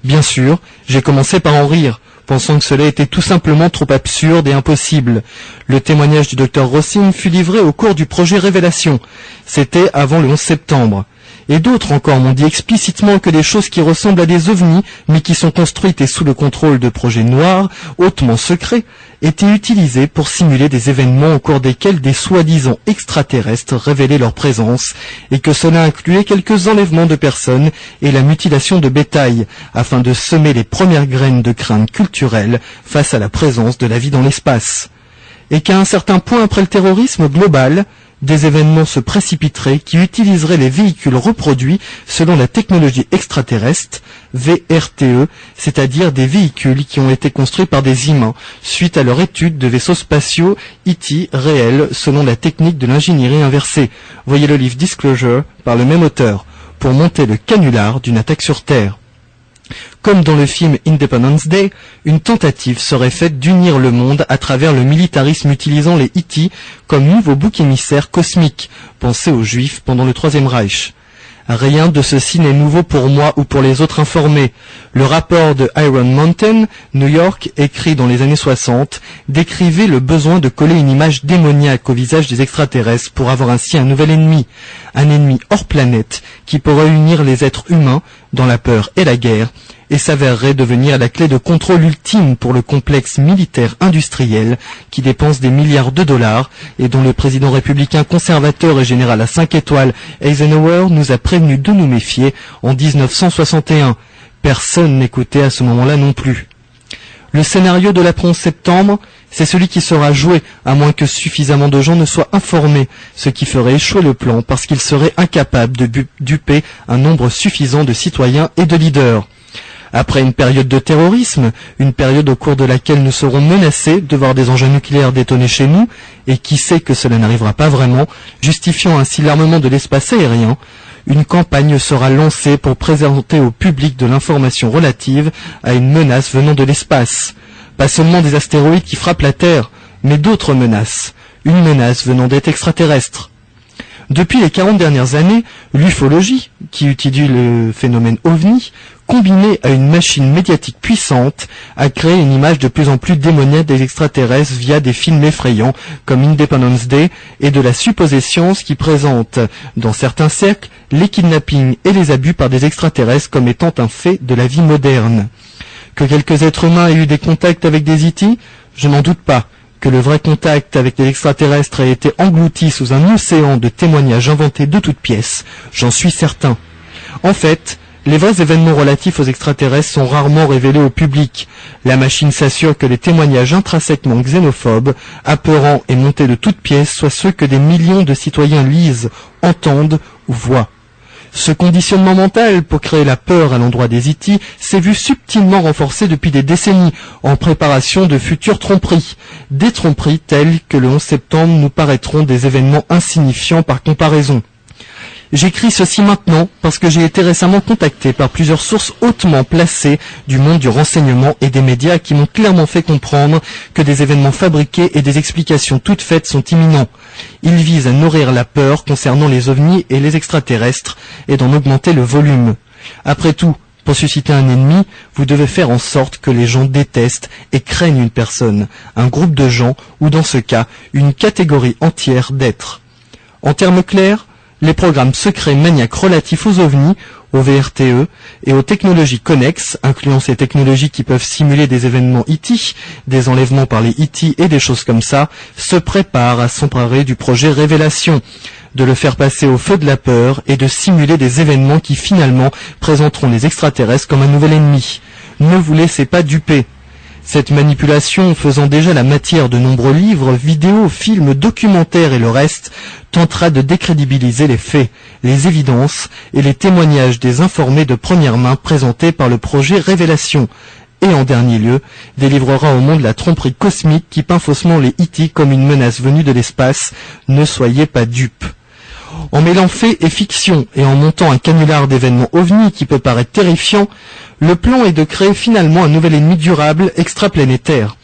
Bien sûr, j'ai commencé par en rire, pensant que cela était tout simplement trop absurde et impossible. Le témoignage du docteur Rossin fut livré au cours du projet Révélation. C'était avant le 11 septembre. Et d'autres encore m'ont dit explicitement que des choses qui ressemblent à des ovnis, mais qui sont construites et sous le contrôle de projets noirs, hautement secrets, étaient utilisées pour simuler des événements au cours desquels des soi-disant extraterrestres révélaient leur présence, et que cela incluait quelques enlèvements de personnes et la mutilation de bétail, afin de semer les premières graines de crainte culturelle face à la présence de la vie dans l'espace. Et qu'à un certain point après le terrorisme global, des événements se précipiteraient qui utiliseraient les véhicules reproduits selon la technologie extraterrestre, VRTE, c'est-à-dire des véhicules qui ont été construits par des humains suite à leur étude de vaisseaux spatiaux E.T. réels selon la technique de l'ingénierie inversée. Voyez le livre Disclosure par le même auteur, pour monter le canular d'une attaque sur Terre. Comme dans le film Independence Day, une tentative serait faite d'unir le monde à travers le militarisme utilisant les E.T. comme nouveau bouc émissaire cosmique, pensé aux Juifs pendant le Troisième Reich. Rien de ceci n'est nouveau pour moi ou pour les autres informés. Le rapport de Iron Mountain, New York, écrit dans les années 60, décrivait le besoin de coller une image démoniaque au visage des extraterrestres pour avoir ainsi un nouvel ennemi, un ennemi hors planète qui pourrait unir les êtres humains dans la peur et la guerre, et s'avérerait devenir la clé de contrôle ultime pour le complexe militaire industriel qui dépense des milliards de dollars et dont le président républicain conservateur et général à 5 étoiles Eisenhower nous a prévenu de nous méfier en 1961. Personne n'écoutait à ce moment-là non plus. Le scénario de l'après 11 septembre, c'est celui qui sera joué, à moins que suffisamment de gens ne soient informés, ce qui ferait échouer le plan parce qu'il serait incapable de duper un nombre suffisant de citoyens et de leaders. Après une période de terrorisme, une période au cours de laquelle nous serons menacés de voir des engins nucléaires détonner chez nous, et qui sait que cela n'arrivera pas vraiment, justifiant ainsi l'armement de l'espace aérien, une campagne sera lancée pour présenter au public de l'information relative à une menace venant de l'espace. Pas seulement des astéroïdes qui frappent la Terre, mais d'autres menaces. Une menace venant d'êtres extraterrestres. Depuis les 40 dernières années, l'ufologie, qui étudie le phénomène OVNI, combinée à une machine médiatique puissante, a créé une image de plus en plus démoniaque des extraterrestres via des films effrayants comme Independence Day et de la supposée science qui présente, dans certains cercles, les kidnappings et les abus par des extraterrestres comme étant un fait de la vie moderne. Que quelques êtres humains aient eu des contacts avec des E.T., je n'en doute pas. Que le vrai contact avec les extraterrestres ait été englouti sous un océan de témoignages inventés de toutes pièces, j'en suis certain. En fait, les vrais événements relatifs aux extraterrestres sont rarement révélés au public. La machine s'assure que les témoignages intrinsèquement xénophobes, apeurants et montés de toutes pièces soient ceux que des millions de citoyens lisent, entendent ou voient. Ce conditionnement mental pour créer la peur à l'endroit des E.T. s'est vu subtilement renforcé depuis des décennies en préparation de futures tromperies. Des tromperies telles que le 11 septembre nous paraîtront des événements insignifiants par comparaison. J'écris ceci maintenant parce que j'ai été récemment contacté par plusieurs sources hautement placées du monde du renseignement et des médias qui m'ont clairement fait comprendre que des événements fabriqués et des explications toutes faites sont imminents. Ils visent à nourrir la peur concernant les ovnis et les extraterrestres et d'en augmenter le volume. Après tout, pour susciter un ennemi, vous devez faire en sorte que les gens détestent et craignent une personne, un groupe de gens ou dans ce cas, une catégorie entière d'êtres. En termes clairs, les programmes secrets maniaques relatifs aux ovnis, aux VRTE et aux technologies connexes, incluant ces technologies qui peuvent simuler des événements E.T., des enlèvements par les E.T. et des choses comme ça, se préparent à s'emparer du projet Révélation, de le faire passer au feu de la peur et de simuler des événements qui finalement présenteront les extraterrestres comme un nouvel ennemi. Ne vous laissez pas duper. Cette manipulation, faisant déjà la matière de nombreux livres, vidéos, films, documentaires et le reste, tentera de décrédibiliser les faits, les évidences et les témoignages des informés de première main présentés par le projet Révélation, et en dernier lieu, délivrera au monde la tromperie cosmique qui peint faussement les E.T. comme une menace venue de l'espace. Ne soyez pas dupes. En mêlant faits et fiction et en montant un canular d'événements ovnis qui peut paraître terrifiant, le plan est de créer finalement un nouvel ennemi durable extraplanétaire.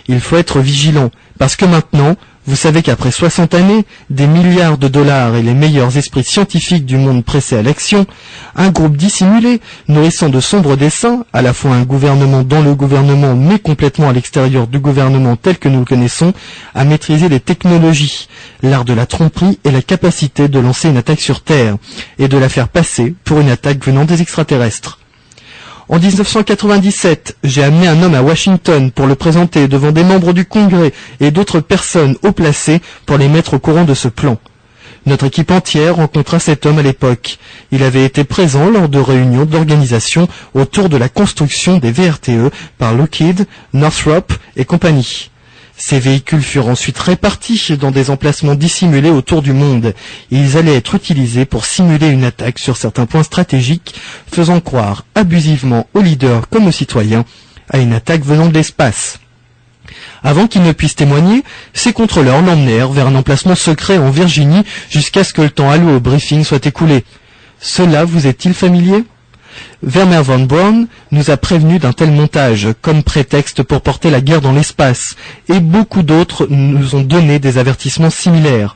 Il faut être vigilant, parce que maintenant, vous savez qu'après 60 années, des milliards de dollars et les meilleurs esprits scientifiques du monde pressés à l'action, un groupe dissimulé, nourrissant de sombres desseins, à la fois un gouvernement dans le gouvernement mais complètement à l'extérieur du gouvernement tel que nous le connaissons, a maîtrisé les technologies, l'art de la tromperie et la capacité de lancer une attaque sur Terre, et de la faire passer pour une attaque venant des extraterrestres. En 1997, j'ai amené un homme à Washington pour le présenter devant des membres du Congrès et d'autres personnes haut placées pour les mettre au courant de ce plan. Notre équipe entière rencontra cet homme à l'époque. Il avait été présent lors de réunions d'organisation autour de la construction des VRTE par Lockheed, Northrop et compagnie. Ces véhicules furent ensuite répartis dans des emplacements dissimulés autour du monde. Ils allaient être utilisés pour simuler une attaque sur certains points stratégiques, faisant croire abusivement aux leaders comme aux citoyens à une attaque venant de l'espace. Avant qu'ils ne puissent témoigner, ces contrôleurs l'emmenèrent vers un emplacement secret en Virginie jusqu'à ce que le temps alloué au briefing soit écoulé. Cela vous est-il familier ? Werner von Braun nous a prévenus d'un tel montage comme prétexte pour porter la guerre dans l'espace, et beaucoup d'autres nous ont donné des avertissements similaires.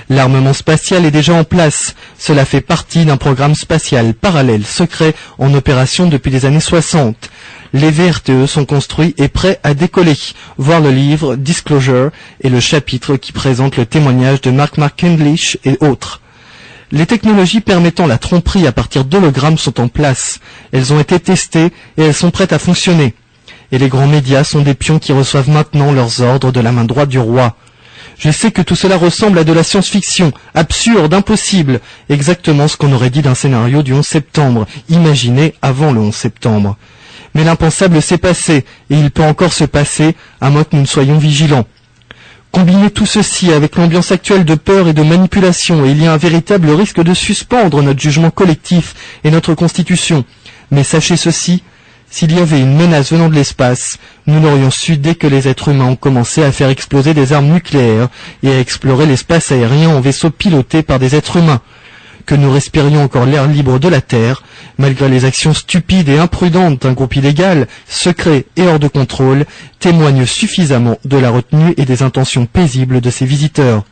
L'armement spatial est déjà en place. Cela fait partie d'un programme spatial parallèle secret en opération depuis les années 60. Les VRTE sont construits et prêts à décoller. Voir le livre Disclosure et le chapitre qui présente le témoignage de Mark McCandlish et autres. Les technologies permettant la tromperie à partir d'hologrammes sont en place. Elles ont été testées et elles sont prêtes à fonctionner. Et les grands médias sont des pions qui reçoivent maintenant leurs ordres de la main droite du roi. Je sais que tout cela ressemble à de la science-fiction, absurde, impossible, exactement ce qu'on aurait dit d'un scénario du 11 septembre, imaginé avant le 11 septembre. Mais l'impensable s'est passé, et il peut encore se passer, à moins que nous ne soyons vigilants. Combinez tout ceci avec l'ambiance actuelle de peur et de manipulation, et il y a un véritable risque de suspendre notre jugement collectif et notre constitution. Mais sachez ceci, s'il y avait une menace venant de l'espace, nous l'aurions su dès que les êtres humains ont commencé à faire exploser des armes nucléaires et à explorer l'espace aérien en vaisseaux pilotés par des êtres humains. Que nous respirions encore l'air libre de la Terre, malgré les actions stupides et imprudentes d'un groupe illégal, secret et hors de contrôle, témoignent suffisamment de la retenue et des intentions paisibles de ces visiteurs.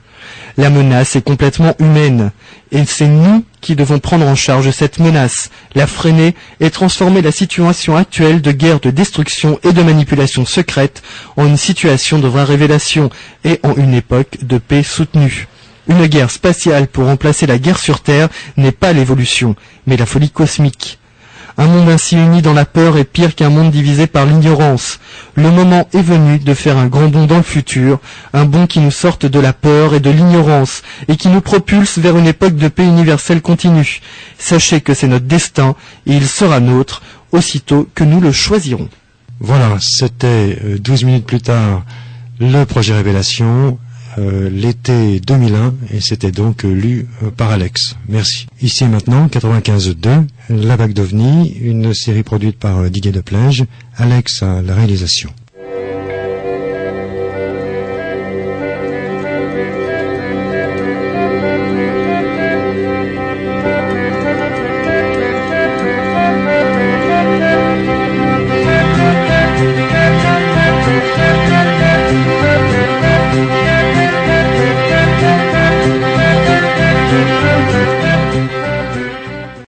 La menace est complètement humaine, et c'est nous qui devons prendre en charge cette menace, la freiner et transformer la situation actuelle de guerre de destruction et de manipulation secrète en une situation de vraie révélation et en une époque de paix soutenue. Une guerre spatiale pour remplacer la guerre sur Terre n'est pas l'évolution, mais la folie cosmique. Un monde ainsi uni dans la peur est pire qu'un monde divisé par l'ignorance. Le moment est venu de faire un grand bond dans le futur, un bond qui nous sorte de la peur et de l'ignorance, et qui nous propulse vers une époque de paix universelle continue. Sachez que c'est notre destin, et il sera nôtre, aussitôt que nous le choisirons. Voilà, c'était 12 minutes plus tard le projet Révélation, l'été 2001, et c'était donc lu par Alex. Merci. Ici et maintenant, 95.2, La Vague d'OVNI, une série produite par Didier Deplège, Alex à la réalisation.